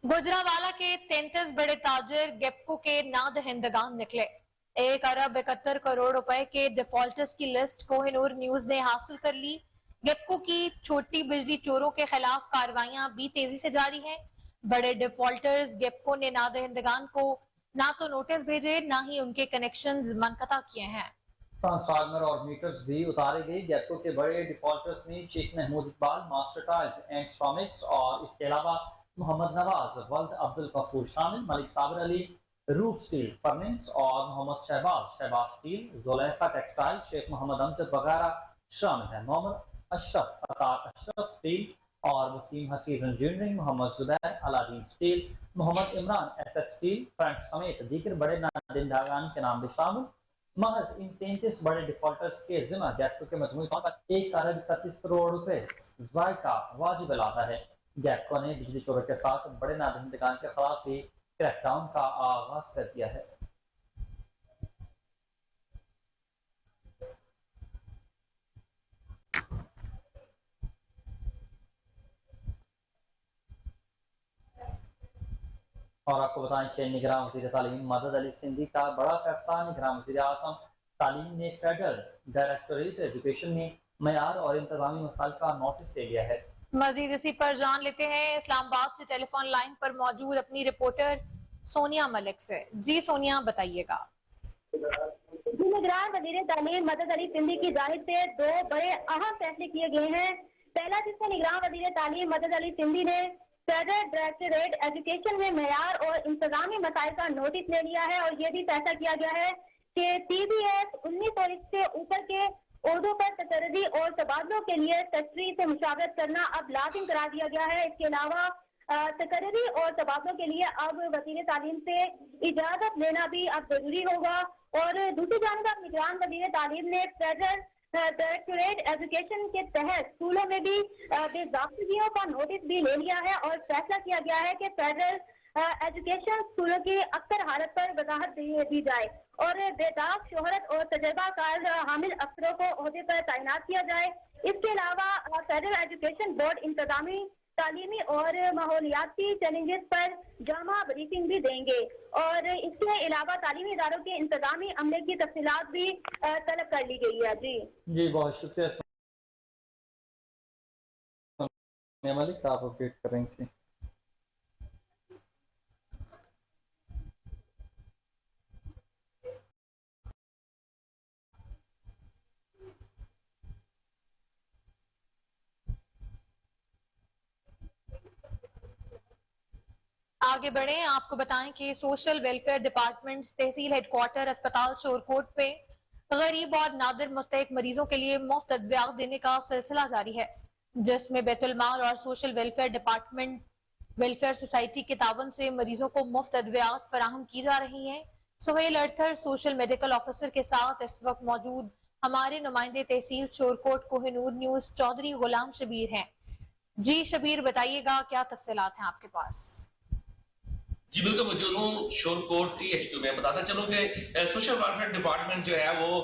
Speaker 2: گجرانوالہ کے 33 بڑے تاجر گیپکو کے نادہندگان نکلے. 1 ارب 71 کروڑ روپے کے ڈیفالٹرز کی لسٹ کوہ نور نیوز نے حاصل کر لی. گیپکو کی چھوٹی بجلی چوروں کے خلاف کارروائیاں بھی تیزی سے جاری ہیں. بڑے ڈیفالٹرز گیپکو نے نادہندگان کو نہ تو نوٹس بھیجے نہ ہی ان کے کنیکشنز منقطع کیے ہیں.
Speaker 1: ٹرانسفارمر اور میٹرز بھی اتارے گئے. گیپکو کے بڑے ڈیفالٹرز میں Sheikh Mahmood Iqbal, master tiles and سٹامکس اور اس کے علاوہ محمد نواز, ولد عبد الغفور شامل, ملک صابر علی, روف سٹیل فرننس اور محمد شہباز سٹیل, زلیخا ٹیکسٹائل, شیخ محمد امجد وغیرہ شامل ہیں. محمد اشرف اشرف سٹیل اور وسیم حفیظ انجینئرنگ, محمد زبیر علادین سٹیل, محمد عمران ایس سٹیل, فرنٹ سمیت دیگر بڑے نادہندگان کے نام بھی شامل. محض ان 33 بڑے ڈیفالٹرز کے ذمہ گیپکو کے مجموعی طور پر 1 ارب 31 کروڑ روپے ذائقہ واجب الادا ہے. گیپکو نے بجلی چوروں کے ساتھ بڑے نادہندگان کے خلاف بھی کریک ڈاؤن کا آغاز کر دیا ہے. اور آپ کو بتائیں کہ نگراں وزیر تعلیم مدد علی سندھی کا بڑا فیصلہ. نگراں وزیر اعظم تعلیم نے فیڈرل ڈائریکٹوریٹ ایجوکیشن میں معیار اور انتظامی مسائل کا نوٹس لے لیا ہے.
Speaker 2: مزید اسی پر جان لیتے ہیں اسلام آباد سے ٹیلی فون لائن پر موجود اپنی رپورٹر سونیا ملک سے. جی سونیا, بتائیے گا.
Speaker 8: نگران وزیر تعلیم مدد علی سندھی کی جانب سے 2 بڑے اہم فیصلے کیے گئے ہیں. پہلا جس میں نگران وزیر تعلیم مدد علی سندھی نے فیڈرل ڈائریکٹوریٹ ایجوکیشن میں معیار اور انتظامی مسائل کا نوٹس لے لیا ہے, اور یہ بھی فیصلہ کیا گیا ہے کہ TBS 1900 سے اوپر کے عہدوں پر تقرری اور تبادلوں کے لیے سیکرٹری سے مشاورت کرنا اب لازم قرار دیا گیا ہے. اس کے علاوہ تقرری اور تبادلوں کے لیے اب وزیر تعلیم سے اجازت لینا بھی اب ضروری ہوگا. اور دوسری جانب نگران وزیر تعلیم نے فیڈرل ڈائریکٹوریٹ ایجوکیشن کے تحت اسکولوں میں بھی بے ضابطگیوں کا نوٹس بھی لے لیا ہے, اور فیصلہ کیا گیا ہے کہ فیڈرل ایجوکیشن اسکولوں کی اکثر حالت پر وضاحت دی جائے اور بے داغ شہرت اور تجربہ کار حامل افسروں کو عہدے پر تعینات کیا جائے. اس کے علاوہ فیڈرل ایجوکیشن بورڈ انتظامی, تعلیمی اور ماحولیاتی چیلنجز پر جامع بریفنگ بھی دیں گے, اور اس کے علاوہ تعلیمی اداروں کے انتظامی عملے کی تفصیلات بھی طلب کر لی گئی ہے.
Speaker 1: جی بہت شکریہ سونیا ملک, آپ اپڈیٹ کر رہی تھیں.
Speaker 2: آگے بڑھیں, آپ کو بتائیں کہ سوشل ویلفیئر ڈپارٹمنٹ تحصیل ہیڈ کوارٹر اسپتال شورکوٹ پہ غریب اور نادر مستحق مریضوں کے لیے مفت ادویات دینے کا سلسلہ جاری ہے, جس میں بیت المال اور social welfare department welfare society کے تعاون سے مریضوں کو مفت ادویات فراہم کی جا رہی ہیں. سہیل ارتھر سوشل میڈیکل آفیسر کے ساتھ اس وقت موجود ہمارے نمائندے تحصیل شورکوٹ کوہ نور نیوز چودھری غلام شبیر ہیں. جی شبیر, بتائیے گا کیا تفصیلات ہیں آپ کے پاس.
Speaker 9: جی بالکل موجود ہوں شور کوٹ TH2 میں. بتاتا چلوں کہ سوشل ویلفیئر ڈپارٹمنٹ جو ہے وہ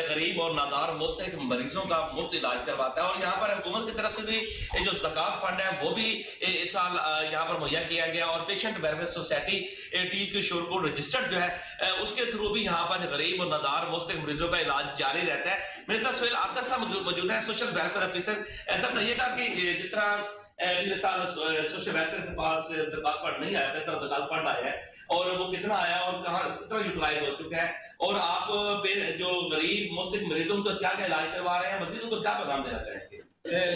Speaker 9: غریب اور نادار مستحق مریضوں کا مفت علاج کرواتا ہے, اور یہاں پر حکومت کی طرف سے بھی جو زکوٰۃ فنڈ ہے وہ بھی اس سال یہاں پر مہیا کیا گیا, اور پیشنٹ ویلفیئر سوسائٹی TH2 شور کوٹ رجسٹرڈ جو ہے اس کے تھرو بھی یہاں پر غریب اور نادار مستحق مریضوں کا علاج جاری رہتا ہے. میرے ساتھ سہیل آختر صاحب موجود ہیں, سوشل ویلفیئر آفیسر. ایسا بتائیے گا کہ جس طرح پچھلے سال سوشل ویلفیئر کے پاس زکوٰۃ فنڈ نہیں آیا, اس طرح زکوٰۃ فنڈ آیا ہے, اور وہ کتنا آیا اور کہاں کتنا یوٹیلائز ہو چکا ہے, اور آپ جو غریب مستحق مریضوں کو کیا کیا علاج کروا رہے ہیں, مزید ان کو کیا پیغام دینا چاہیں گے؟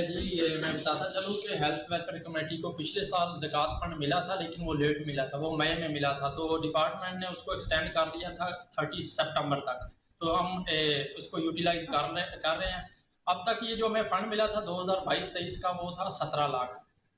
Speaker 10: جی میں بتاتا چلوں کہ ہیلتھ ویلفیئر کمیٹی کو پچھلے سال زکوٰۃ فنڈ ملا تھا, لیکن وہ لیٹ ملا تھا, وہ مئی میں ملا تھا, تو ڈپارٹمنٹ نے اس کو ایکسٹینڈ کر دیا تھا 30 سپٹمبر تک. تو ہم اس کو یوٹیلائز کر رہے ہیں. اب تک یہ جو ہمیں فنڈ ملا تھا 2022-23 کا وہ تھا 17 لاکھ.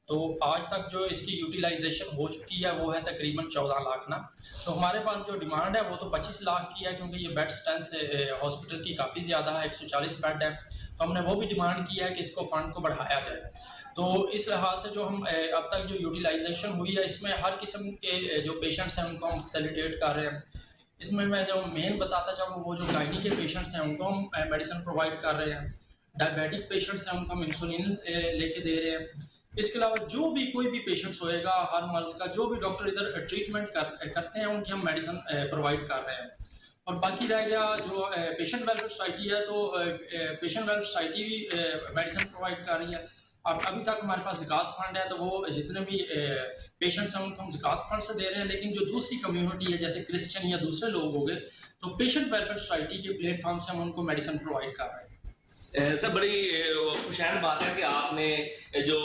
Speaker 10: تو آج تک جو اس کی یوٹیلائزیشن ہو چکی ہے وہ ہے تقریباً 14 لاکھ نا. تو ہمارے پاس جو ڈیمانڈ ہے وہ تو 25 لاکھ کی ہے, کیونکہ یہ بیڈ اسٹرینتھ ہاسپٹل کی کافی زیادہ ہے, 140 بیڈ ہے. تو ہم نے وہ بھی ڈیمانڈ کیا ہے کہ اس کو فنڈ کو بڑھایا جائے. تو اس لحاظ سے جو ہم اب تک جو یوٹیلائزیشن ہوئی ہے اس میں ہر قسم کے جو پیشنٹس ہیں ان کو ہم فیسیلیٹیٹ کر رہے ہیں. اس میں جو مین بتاتا چاہوں وہ جو گائنی کے پیشنٹس ہیں ان کو ہم میڈیسن پرووائڈ کر رہے ہیں. ڈائبیٹک پیشنٹس ہیں ان کو ہم انسولین لے کے دے رہے ہیں. اس کے علاوہ جو بھی کوئی بھی پیشنٹس ہوئے گا, ہر مرض کا جو بھی ڈاکٹر ادھر ٹریٹمنٹ کرتے ہیں ان کی ہم میڈیسن پرووائڈ کر رہے ہیں. اور باقی رہ گیا جو پیشنٹ ویلفیئر سوسائٹی ہے, تو پیشنٹ ویلفیئر سوسائٹی بھی میڈیسن پرووائڈ کر رہی ہے. اب ابھی تک ہمارے پاس زکوٰۃ فنڈ ہے, تو وہ جتنے بھی پیشنٹس ہیں ان کو ہم زکوٰۃ فنڈ سے دے رہے ہیں. لیکن جو دوسری کمیونٹی ہے جیسے کرسچن یا دوسرے لوگ ہو گئے, تو پیشنٹ ویلفیئر سوسائٹی کے پلیٹ فارم سے ہم ان کو میڈیسن پرووائڈ کر رہے ہیں.
Speaker 9: سر بڑی خوشائن بات ہے کہ آپ نے جو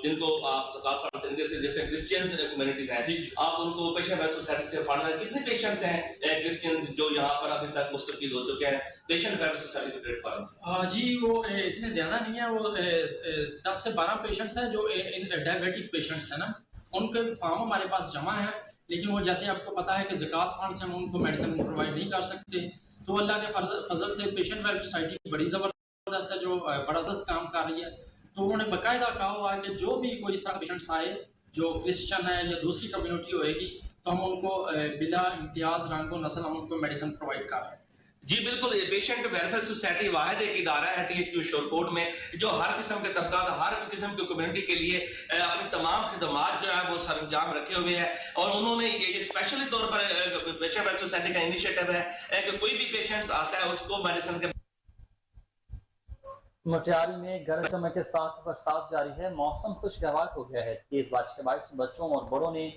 Speaker 9: جن کو آپ زکوٰۃ فنڈ سے جیسے کرسچین کمیونٹیز ہیں, آپ ان کو پیشنٹ ویلفیئر سوسائٹی سے فنڈ, کتنے پیشنٹس ہیں کرسچینز جو یہاں پر ابھی تک مستفید ہو چکے ہیں پیشنٹ ویلفیئر سوسائٹی کے پلیٹ فارم سے؟
Speaker 10: جی وہ اتنے زیادہ نہیں ہیں, وہ 10 سے 12 پیشنٹس ہیں جو ڈائبیٹک پیشنٹس ہیں نا, ان کے فارم ہمارے پاس جمع ہیں. لیکن وہ جیسے آپ کو پتا ہے کہ زکوٰۃ فنڈ سے ہم ان کو میڈیسن پرووائڈ نہیں کر سکتے. تو اللہ کے فضل سے پیشنٹ ویلفیئر سوسائٹی بڑی زبردست ہے, جو بڑا زبردست کام کر رہی ہے. تو انہوں نے باقاعدہ کہا ہوا ہے کہ جو بھی کوئی اس طرح کا پیشنٹس آئے جو کرسچن ہے یا دوسری کمیونٹی ہوئے گی, تو ہم ان کو بلا امتیاز رنگ و نسل ہم ان کو میڈیسن پرووائڈ کر رہے ہیں.
Speaker 9: جی بالکل, یہ پیشنٹ ویلفیئر سوسائٹی واحد ایک ادارہ ہے TH2 شور کوٹ میں جو ہر قسم کے طبقات, ہر قسم کی کمیونٹی کے لیے اپنی تمام خدمات جو ہیں وہ سر انجام رکھے ہوئے ہیں. اور انہوں نے یہ اسپیشلی طور پر پیشنٹ ویلفیئر سوسائٹی کا انیشیٹو ہے کہ کوئی بھی پیشنٹ آتا ہے اس کو میڈیسن کے.
Speaker 1: مٹیاری میں گرج چمک کے ساتھ برسات جاری ہے, موسم خوشگوار ہو گیا ہے. تیز بارش کے باعث بچوں اور بڑوں نے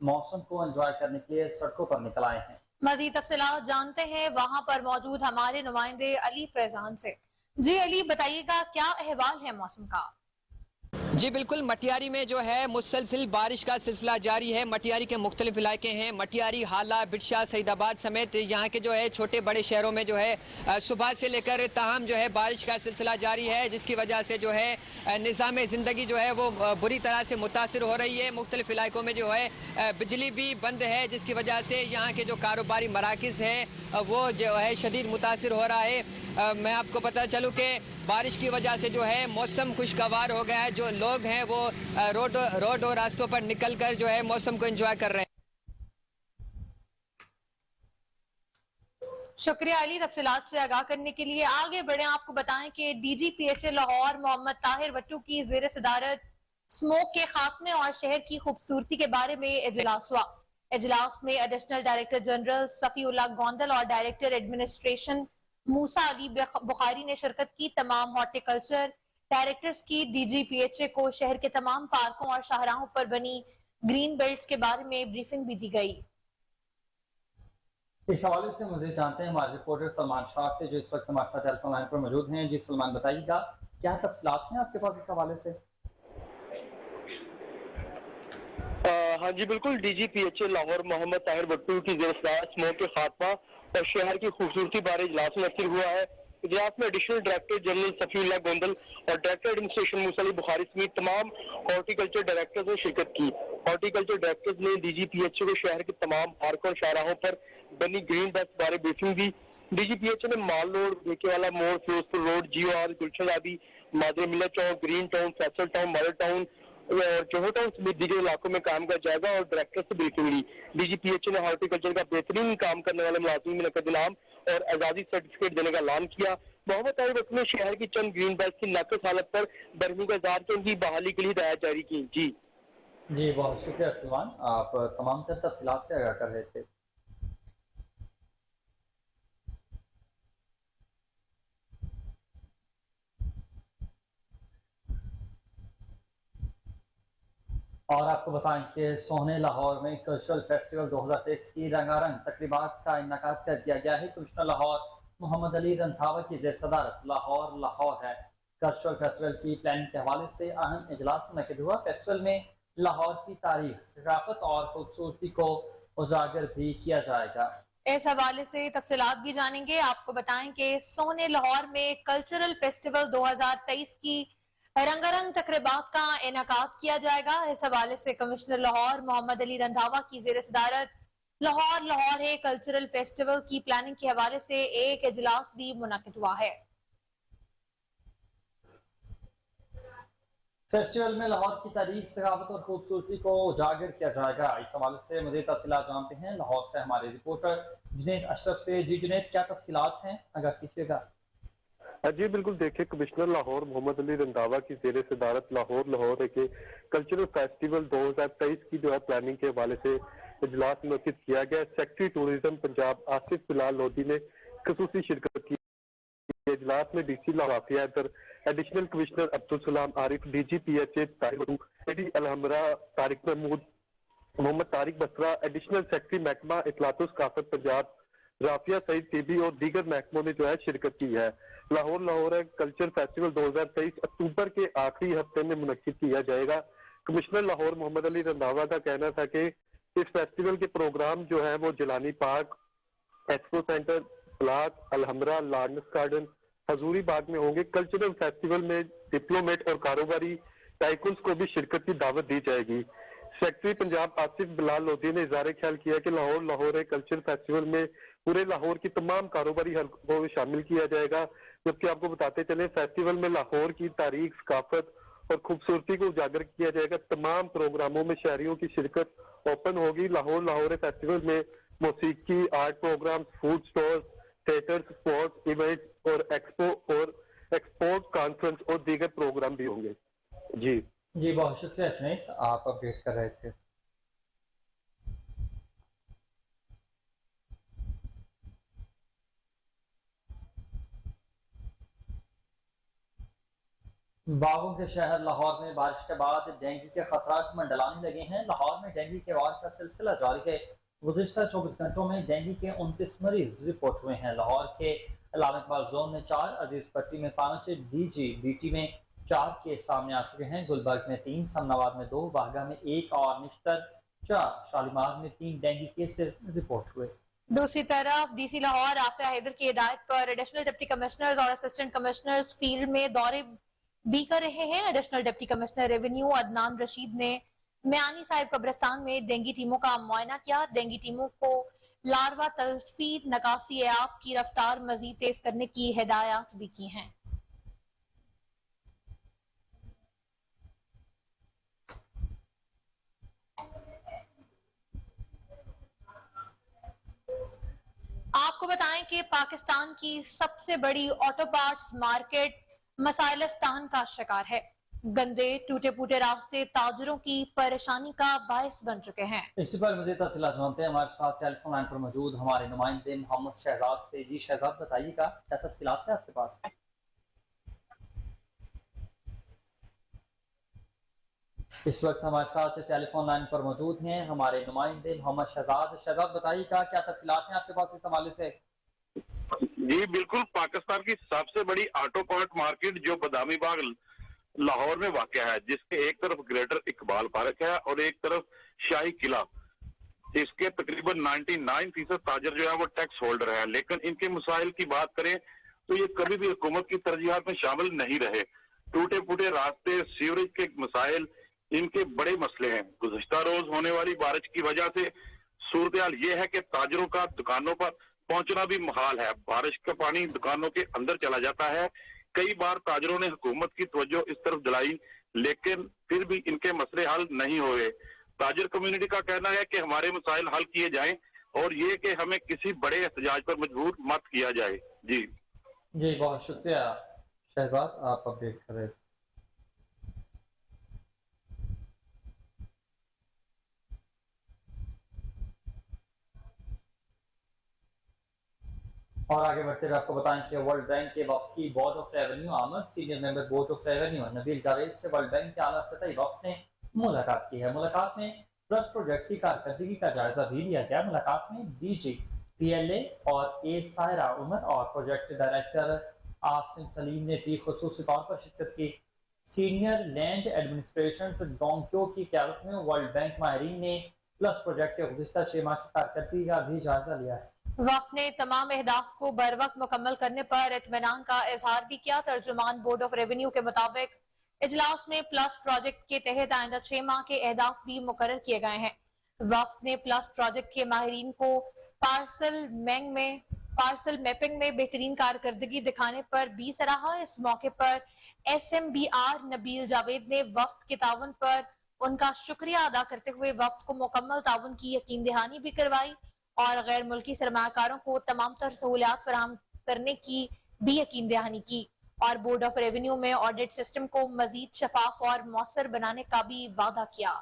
Speaker 1: موسم کو انجوائے کرنے کے لیے سڑکوں پر نکل آئے ہیں.
Speaker 2: مزید تفصیلات جانتے ہیں وہاں پر موجود ہمارے نمائندے علی فیضان سے. جی علی بتائیے گا کیا احوال ہے موسم کا؟
Speaker 11: جی بالکل, مٹیاری میں جو ہے مسلسل بارش کا سلسلہ جاری ہے. مٹیاری کے مختلف علاقے ہیں, مٹیاری, حالہ, بٹشاہ, سعید آباد سمیت یہاں کے جو ہے چھوٹے بڑے شہروں میں جو ہے صبح سے لے کر تاہم جو ہے بارش کا سلسلہ جاری ہے, جس کی وجہ سے جو ہے نظام زندگی جو ہے وہ بری طرح سے متاثر ہو رہی ہے. مختلف علاقوں میں جو ہے بجلی بھی بند ہے, جس کی وجہ سے یہاں کے جو کاروباری مراکز ہیں وہ جو ہے شدید متاثر ہو رہا ہے. میں آپ کو پتہ چلوں کہ بارش کی وجہ سے جو ہے موسم خوشگوار ہو گیا ہے. جو لوگ ہیں وہ روڈ اور راستوں پر نکل کر جو ہے موسم کو انجوائے کر رہے ہیں.
Speaker 2: شکریہ علی تفصیلات سے آگاہ کرنے کے لیے. آگے بڑھیں, آپ کو بتائیں کہ DGPH لاہور محمد طاہر وٹو کی زیر صدارت سموک کے خاتمے اور شہر کی خوبصورتی کے بارے میں اجلاس ہوا. اجلاس میں ایڈیشنل ڈائریکٹر جنرل صفی اللہ گوندل اور ڈائریکٹر ایڈمنسٹریشن موسیٰ علی بخاری نے شرکت کی. تمام ہارٹیکلچر ڈائریکٹرز کی DGPH کو شہر کے تمام پارکوں اور شاہراہوں پر بنی گرین بیلٹس کے بارے میں بریفنگ بھی دی گئی.
Speaker 1: اس حوالے سے مزید جانتے ہیں ہمارے رپورٹر سلمان شاہ سے, جو اس وقت ہمارے ساتھ ٹیلی فون لائن پر موجود ہیں. جی سلمان, بتائیے گا کیا تفصیلات ہیں آپ کے پاس اس حوالے سے؟
Speaker 12: ہاں جی بالکل, DGPH لاہور محمد طاہر وٹو کی زیر صدارت سموک کے خاتمہ اور شہر کی خوبصورتی بارے اجلاس منعقد ہوا ہے. اجلاس میں ایڈیشنل ڈائریکٹر جنرل صفی اللہ گوندل اور ڈائریکٹر ایڈمنسٹریشن موسیٰ علی بخاری سمیت تمام ہارٹیکلچر ڈائریکٹرز نے شرکت کی. ہارٹیکلچر ڈائریکٹرز نے DGPH کو شہر کے تمام پارکوں اور شاہراہوں پر بنی گرین بیلٹس بارے بریفنگ دی. DGPH نے مال روڈ, بیکے والا موڑ, فیروز پور روڈ, GOR, گلشن آبی, مادر ملت چوک, green town, Faisal town, model town, Zoho town समेत दीगर इलाकों में काम किया जाएगा और डायरेक्टर से ब्रीफिंग ली। DGPH ने हॉर्टिकल्चर का बेहतरीन काम करने वाले मुलाजिम नकद इनाम और आजादी सर्टिफिकेट देने का ऐलान किया। मोहम्मद ताहिर भट्टू ने शहर की चंद ग्रीन बेल्ट की नाकस हालत पर बर्मी का इजहार के उनकी बहाली के लिए हिदायत जारी की।
Speaker 1: जी बहुत शुक्रिया सलमान, आप तमाम तर तफसीलात से आगाह कर रहे थे। और आपको बताएं कि सोहने लाहौर में कल्चरल फेस्टिवल 2023 की रंगारंग तकरीबात का इनकाद कर दिया गया है। कमिश्नर लाहौर मोहम्मद अली रंधावा की ज़ेर सदारत लाहौर है। कल्चरल फेस्टिवल की प्लानिंग के हवाले से अहम इजलास मुनक़िद हुआ। फेस्टिवल में लाहौर की तारीख, सकाफत और खूबसूरती को उजागर भी किया जाएगा।
Speaker 2: इस हवाले से तफसीलात भी जानेंगे। आपको बताएं कि सोहने लाहौर में कल्चरल फेस्टिवल 2023 की रंगारंग तकरीबात का इनकाद किया जाएगा। इस हवाले से कमिश्नर लाहौर मोहम्मद अली रंधावा की ज़ेर सदारत लाहौर है कल्चरल फेस्टिवल की प्लानिंग के हवाले से एक इजलास भी मुनक़िद हुआ है।
Speaker 1: फेस्टिवल में लाहौर की तारीख, सकाफत और खूबसूरती को उजागर किया जाएगा। इस हवाले से मज़ीद तफसीलात जानते हैं लाहौर से हमारे रिपोर्टर जुनैद अशरफ से। जी जुनैद, क्या तफसीलात हैं, आगाह कीजिएगा।
Speaker 12: जी बिल्कुल, देखिए कमिश्नर लाहौर मोहम्मद अली रंधावा की ज़ेर सदारत लाहौर के कल्चरल फेस्टिवल 2023 की जो है प्लानिंग के हवाले से इजलास मुनक़िद किया गया। सेक्रेटरी टूरिज्म पंजाब आसिफ बिलाल लोधी ने ख़ुसूसी शिरकत की। इजलास में DC Lahore Haider, additional commissioner Abdul Salam Arif, DGPH Tariq Bhattu, AD Alhamra Tariq Mahmood, Mohammad Tariq Basra, additional secretary महकमा इत्तलात व सकाफत पंजाब राफिया सईद टीबी और दीगर महकमों ने जो है शिरकत की है। लाहौर कल्चर फेस्टिवल 2023 अक्टूबर के आखिरी हफ्ते में मुनक्किद किया जाएगा। कमिश्नर लाहौर मोहम्मद अली रंधावा का कहना था कि इस फेस्टिवल के प्रोग्राम जो है वो Jilani park, expo centre, block, Alhamra, Lawrence garden, Hazuri Bagh में होंगे। कल्चरल फेस्टिवल में डिप्लोमेट और कारोबारी टाइकून्स को भी शिरकत की दावत दी जाएगी। सेक्रेटरी पंजाब आसिफ बिलाल लोधी ने इज़हार ख्याल किया कि लाहौर कल्चरल फेस्टिवल में पूरे लाहौर की तमाम कारोबारी हलकों को शामिल किया जाएगा। जबकि आपको बताते चले फेस्टिवल में लाहौर की तारीख, सकाफत और खूबसूरती को उजागर किया जाएगा। तमाम प्रोग्रामों में शहरियों की शिरकत ओपन होगी। लाहौर फेस्टिवल में मौसीकी, art programme, food stall, theatre, sports event और एक्सपोर्ट कॉन्फ्रेंस और दीगर प्रोग्राम भी होंगे। जी
Speaker 1: बहुत शुक्रिया जुनैद, आप अपडेट कर रहे थे। बागों के शहर लाहौर में बारिश के बाद डेंगू के खतरात मंडलाने लगे हैं। लाहौर में डेंगू के वार का सिलसिला जारी है। गुज़िश्ता 24 घंटों में डेंगू के 29 मरीज रिपोर्ट हुए हैं। लाहौर के अल्लामा इकबाल जोन में 4, अजीज पट्टी में 5, DGBT में 4 केस सामने आ चुके हैं। गुलबर्ग में 3, समनाबाद में 2, बागा में 1 और निश्तर 4, शालीमार में 3 डेंगू केसेस रिपोर्ट हुए।
Speaker 2: दूसरी तरफ DC लाहौर आफिया हैदर की हिदायत पर एडिशनल डिप्टी कमिश्नर्स और असिस्टेंट कमिश्नर्स फील्ड में दौरे भी कर रहे हैं। Additional deputy commissioner revenue Adnan Rashid ने म्यानी साहिब कब्रिस्तान में डेंगू टीमों का मुआयना किया। डेंगू टीमों को लार्वा तल्फी नकासी आप की रफ्तार मजीद तेज करने की हिदायत भी की हैं। आपको बताएं कि पाकिस्तान की सबसे बड़ी ऑटो पार्ट्स मार्केट मसाइलस्तान का शिकार है। गंदे टूटे फूटे रास्ते ताजरों की परेशानी का बायस बन चुके हैं।
Speaker 1: इसी पर मज़ीद तफसीलात जानते हैं। हमारे साथ टेलीफोन लाइन पर मौजूद हमारे नुमाइंदे मोहम्मद शहजाद से। जी शहजाद, बताइएगा क्या तफसीलात है आपके पास? इस वक्त हमारे साथ टेलीफोन लाइन पर मौजूद हैं हमारे नुमाइंदे मोहम्मद शहजाद। शहजाद, बताइएगा क्या तफसीलात हैं आपके पास इस हवाले से?
Speaker 13: जी बिल्कुल, पाकिस्तान की सबसे बड़ी ऑटो पार्ट मार्केट जो बदामी बाग लाहौर में वाक़या है, जिसके एक तरफ ग्रेटर इकबाल पार्क है और एक तरफ शाही किला, इसके तकरीबन 99% ताजर जो है वो टैक्स होल्डर है। लेकिन इनके मसाइल की बात करें तो ये कभी भी हुकूमत की तरजीहात में शामिल नहीं रहे। टूटे फूटे रास्ते, सीवरेज के मसाइल इनके बड़े मसले हैं। गुज़श्ता रोज होने वाली बारिश की वजह से सूरत हाल ये है कि ताजरों का दुकानों पर पहुंचना भी मुहाल है। बारिश का पानी दुकानों के अंदर चला जाता है। कई बार ताजरों ने हुकूमत की तवज्जो इस तरफ दिलाई लेकिन फिर भी इनके मसले हल नहीं हुए। ताजिर कम्युनिटी का कहना है कि हमारे मसाइल हल किए जाएं और ये कि हमें किसी बड़े एहतजाज पर मजबूर मत किया जाए। जी
Speaker 1: बहुत शुक्रिया शहजाद, आप अपडेट कर रहे थे। और आगे बढ़ते हुए आपको बताएं कि वर्ल्ड बैंक के वफ्द की बोर्ड ऑफ रेवेन्यू आमद senior member board of revenue Nabeel Javed से वर्ल्ड बैंक के आला सतही वफ्द ने मुलाकात की है। मुलाकात में ट्रस्ट प्रोजेक्ट की कारकर्दगी का जायजा भी लिया गया। मुलाकात में डीजी पीएलए और ए सायरा उमर और प्रोजेक्ट डायरेक्टर आसिम सलीम ने भी खुसूसी तौर पर शिरकत की। सीनियर लैंड एडमिनिस्ट्रेशन डोंक्यो की क़यादत में वर्ल्ड बैंक माहिरीन ने प्लस प्रोजेक्ट के गुज़िश्ता 6 माह की कारकर्दगी का भी जायजा लिया है।
Speaker 2: वफ़द ने तमाम अहदाफ को बर वक्त मुकम्मल करने पर इत्मीनान का इजहार भी किया। तर्जुमान बोर्ड ऑफ रेवेन्यू के मुताबिक इजलास में प्लस प्रोजेक्ट के तहत आइंदा 6 माह के अहदाफ भी मुकर्रर किए गए हैं। वफ़द ने प्लस प्रोजेक्ट के माहिरीन को पार्सल मैपिंग में बेहतरीन कारकर्दगी दिखाने पर भी सराहा। इस मौके पर SMBR नबील जावेद ने वफ़द के ताउन पर उनका शुक्रिया अदा करते हुए वफ़द को मुकम्मल ताउन की यकीन दहानी भी करवाई और गैर मुल्की सरमाकारों को तमाम तर सहूलियात फराहम करने की भी यकीन दहानी की और बोर्ड ऑफ रेवेन्यू में ऑडिट सिस्टम को मजीद शफाफ और मौसर बनाने का भी वादा किया।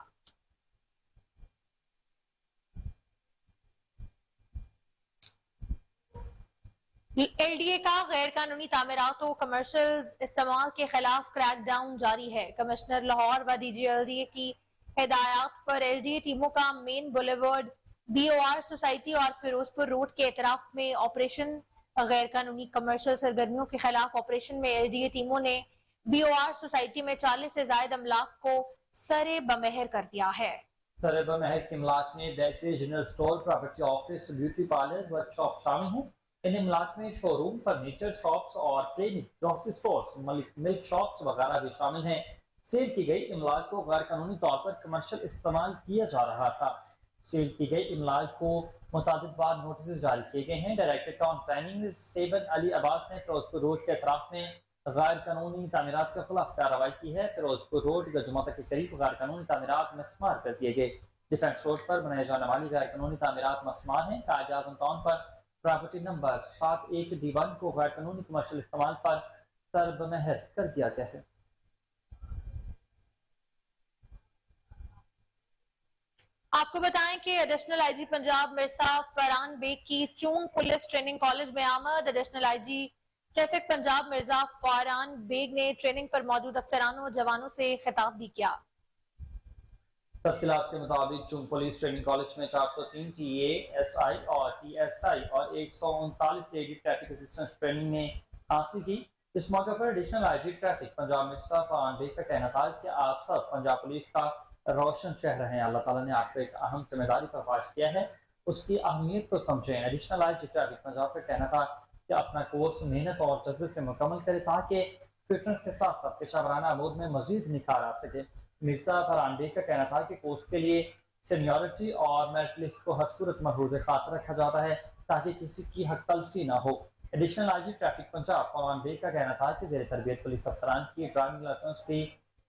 Speaker 2: LDA का गैर कानूनी तामीरात और कमर्शियल इस्तेमाल के खिलाफ क्रैकडाउन जारी है। कमिश्नर लाहौर व DG LDA की हिदायत पर LDA टीमों का मेन बुलेवर्ड BOR सोसाइटी और फिरोजपुर रोड के एतराफ में ऑपरेशन गैर कानूनी कमर्शियल सरगर्मियों के खिलाफ ऑपरेशन में LDA टीमों ने BOR सोसाइटी में 40 से ज्यादा अमलाक को सरे बमहर कर दिया है।
Speaker 1: सरे बमहर के अमलाक में bakery, general store, property office, beauty parlour, workshop शामिल हैं। इन अमलाक में शोरूम, फर्नीचर शॉप्स और training, grocery stores, milk shops वगैरह भी शामिल हैं। सील की गई इमलाक को गैर कानूनी तौर पर कमर्शियल इस्तेमाल किया जा रहा था। सील की गई इमलाक को मुताबिक बार नोटिस जारी किए गए हैं। Director town planning seven Ali Abbas ने फिरोजपुर रोड के अतराफ में गैर कानूनी तामीरात के खिलाफ कार्रवाई की है। फिरोजपुर रोड गजुमाता के करीब गैर कानूनी तामीरात मस्मार कर दिए गए। डिफेंस रोड पर बनाए जाने वाली गैर कानूनी तामीरात मस्मार हैं। कायद आज़म टाउन पर प्रॉपर्टी नंबर 71D1 को गैर कानूनी कमर्शियल इस्तेमाल पर सरबमहर कर दिया गया है।
Speaker 2: आपको बताएं कि एडिशनल IG पंजाब मिर्जा फरहान बेग की चूंग पुलिस ट्रेनिंग कॉलेज में आमद। Additional IG traffic Punjab Mirza Farhan Baig ने ट्रेनिंग पर मौजूद अफसरानों और जवानों से खिताब भी किया।
Speaker 1: तफसीलात के मुताबिक चूंग पुलिस ट्रेनिंग कॉलेज में 403 TA, SI और TSI और 139 लेडी ट्रैफिक असिस्टेंस ट्रेनिंग में हासिल की। इस मौके पर additional IG traffic Punjab Mirza Farhan Baig का कहना था कि आप सब पंजाब पुलिस का रोशन चेहरा हैं। अल्लाह ताला ने आपको एक अहम जिम्मेदारी पर फारिज किया है, उसकी अहमियत को समझें। एडिशनल IG ट्रैफिक पंजाब का कहना था कि अपना कोर्स मेहनत और जज्बे से मुकम्मल करें ताकि फिटनेस के साथ साथ पेशा वराना अमूर में मजीद निखार आ सके। मिर्जा फरहान बेग का कहना था कि कोर्स के लिए सीनियरिटी और मेरिट लिस्ट को हर सूरत महफूज खातिर रखा जाता है ताकि किसी की हक तलफी ना हो। Additional IG traffic Punjab Farhan Baig का कहना था कि जेर तरबियत पुलिस अफसरान की ड्राइविंग लाइसेंस भी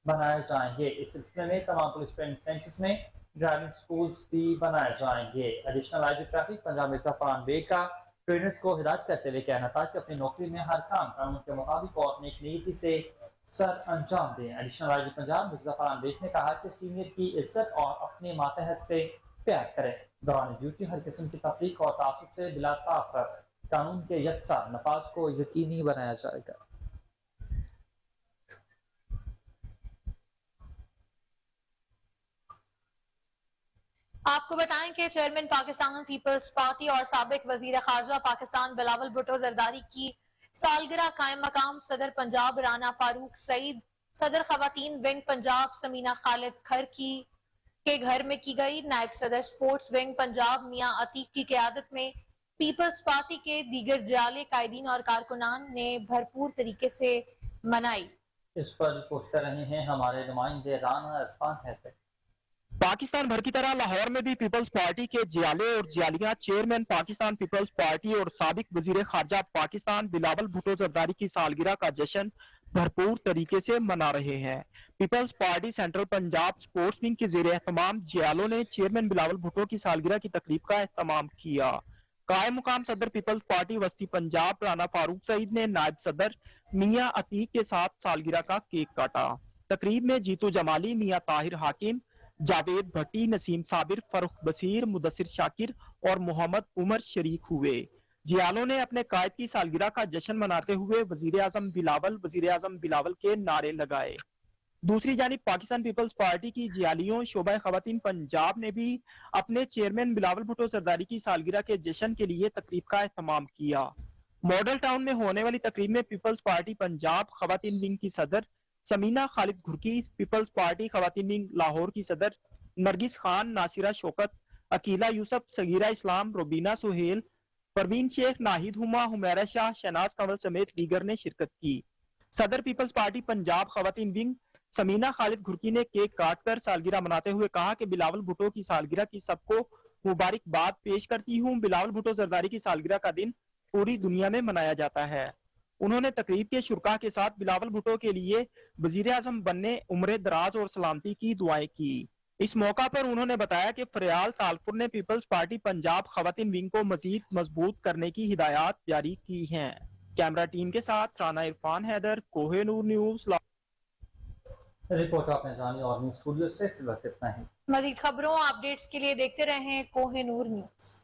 Speaker 1: बनाए जाएंगे। इस सिलसिले में तमाम पुलिस ट्रेनिंग सेंटर्स में ड्राइविंग स्कूल्स भी बनाए जाएंगे। Additional IG traffic Punjab Mirza Farhan Baig का ट्रेनर्स को हिदायत करते हुए कहना था कि अपनी नौकरी में हर काम कानून के मुताबिक और नेक नीयती से सर अंजाम दें। एडिशनल IG पंजाब मिर्जा फरहान बेग ने कहा कि सीनियर की इज्जत और अपने मातहत से प्यार करें। दौरान ड्यूटी हर किस्म की तफरीक और तासुब से बिला ताक़त कानून के यकसा नफाज को यकीनी बनाया जाएगा।
Speaker 2: आपको बताएं कि चेयरमैन पाकिस्तान पीपल्स पार्टी और साबिक वजीर खारजा पाकिस्तान बिलावल भुट्टो जरदारी की सालगिरह कायम मकाम सदर पंजाब राना फारूक सईद, सदर खवातीन विंग पंजाब समीना खालिद खर के घर में की गई। नायब सदर स्पोर्ट्स विंग पंजाब मियां अतीक की क़यादत में पीपल्स पार्टी के दीगर जाले कायदीन और कारकुनान ने भरपूर तरीके से मनाई।
Speaker 1: इस पर रिपोर्ट कर रहे हैं हमारे नुमाइंदे राना इरफान हैदर।
Speaker 14: पाकिस्तान भर की तरह लाहौर में भी पीपल्स पार्टी के जियाले और जियालियां चेयरमैन पाकिस्तान पीपल्स पार्टी और साबिक वजीर खारजा पाकिस्तान बिलावल भुट्टो जरदारी की सालगिरह का जश्न भरपूर तरीके से मना रहे हैं। Peoples party central Punjab sports wing के ज़ेरे एहतमाम जियालों ने चेयरमैन बिलावल भुट्टो की सालगिरह की तकरीब का एहतमाम किया। कायम मुकाम सदर पीपल्स पार्टी वस्ती पंजाब राना फारूक सईद ने नायब सदर मियां अतीक के साथ सालगिरह का केक काटा। तकरीब में जीतू जमाली, मियां ताहिर हाकिम, जावेद भट्टी, नसीम साबिर, फरुख बसीर, मुदस्सिर शाकिर और मोहम्मद उमर शरीक हुए। जियालों ने अपने कायद की सालगिरह का जश्न मनाते हुए वजीर आजम बिलावल के नारे लगाए। दूसरी जानिब पाकिस्तान पीपल्स पार्टी की जियालियों शोबा खवातीन पंजाब ने भी अपने चेयरमैन बिलावल भुट्टो सरदारी की सालगिरह के जश्न के लिए तकरीब का एहतमाम किया। मॉडल टाउन में होने वाली तकरीब में पीपल्स पार्टी पंजाब खवातीन विंग की सदर समीना खालिद घुरकी, पीपल्स पार्टी खवातीन विंग लाहौर की सदर नरगिस खान, नासिरा शौकत, अकीला यूसुफ, सगीरा इस्लाम, रोबीना सुहेल, परवीन शेख, नाहिद हुमा, हुमैरा शाह, शहनाज कंवल समेत दीगर ने शिरकत की। सदर पीपल्स पार्टी पंजाब खवातीन विंग समीना खालिद घुरकी ने केक काटकर सालगिरह मनाते हुए कहा कि बिलावल भुट्टो की सालगिरह की सबको मुबारकबाद पेश करती हूँ। बिलावल भुट्टो जरदारी की सालगिरह का दिन पूरी दुनिया में मनाया जाता है। उन्होंने तकरीब के शुरका के साथ बिलावल भुट्टो के लिए वजीर आजम बनने, उम्र दराज और सलामती की दुआएं की। इस मौका पर उन्होंने बताया कि फरियाल तालपुर ने पीपल्स पार्टी पंजाब खवातीन विंग को मजीद मजबूत करने की हिदायत जारी की हैं। कैमरा टीम के साथ राना इरफान हैदर, कोहिनूर न्यूज।
Speaker 1: रिपोर्ट आपने जानी और न्यूज स्टूडियो से फिलहाल इतना ही।
Speaker 2: मजीद खबरों अपडेट्स के लिए देखते रहें कोहिनूर न्यूज।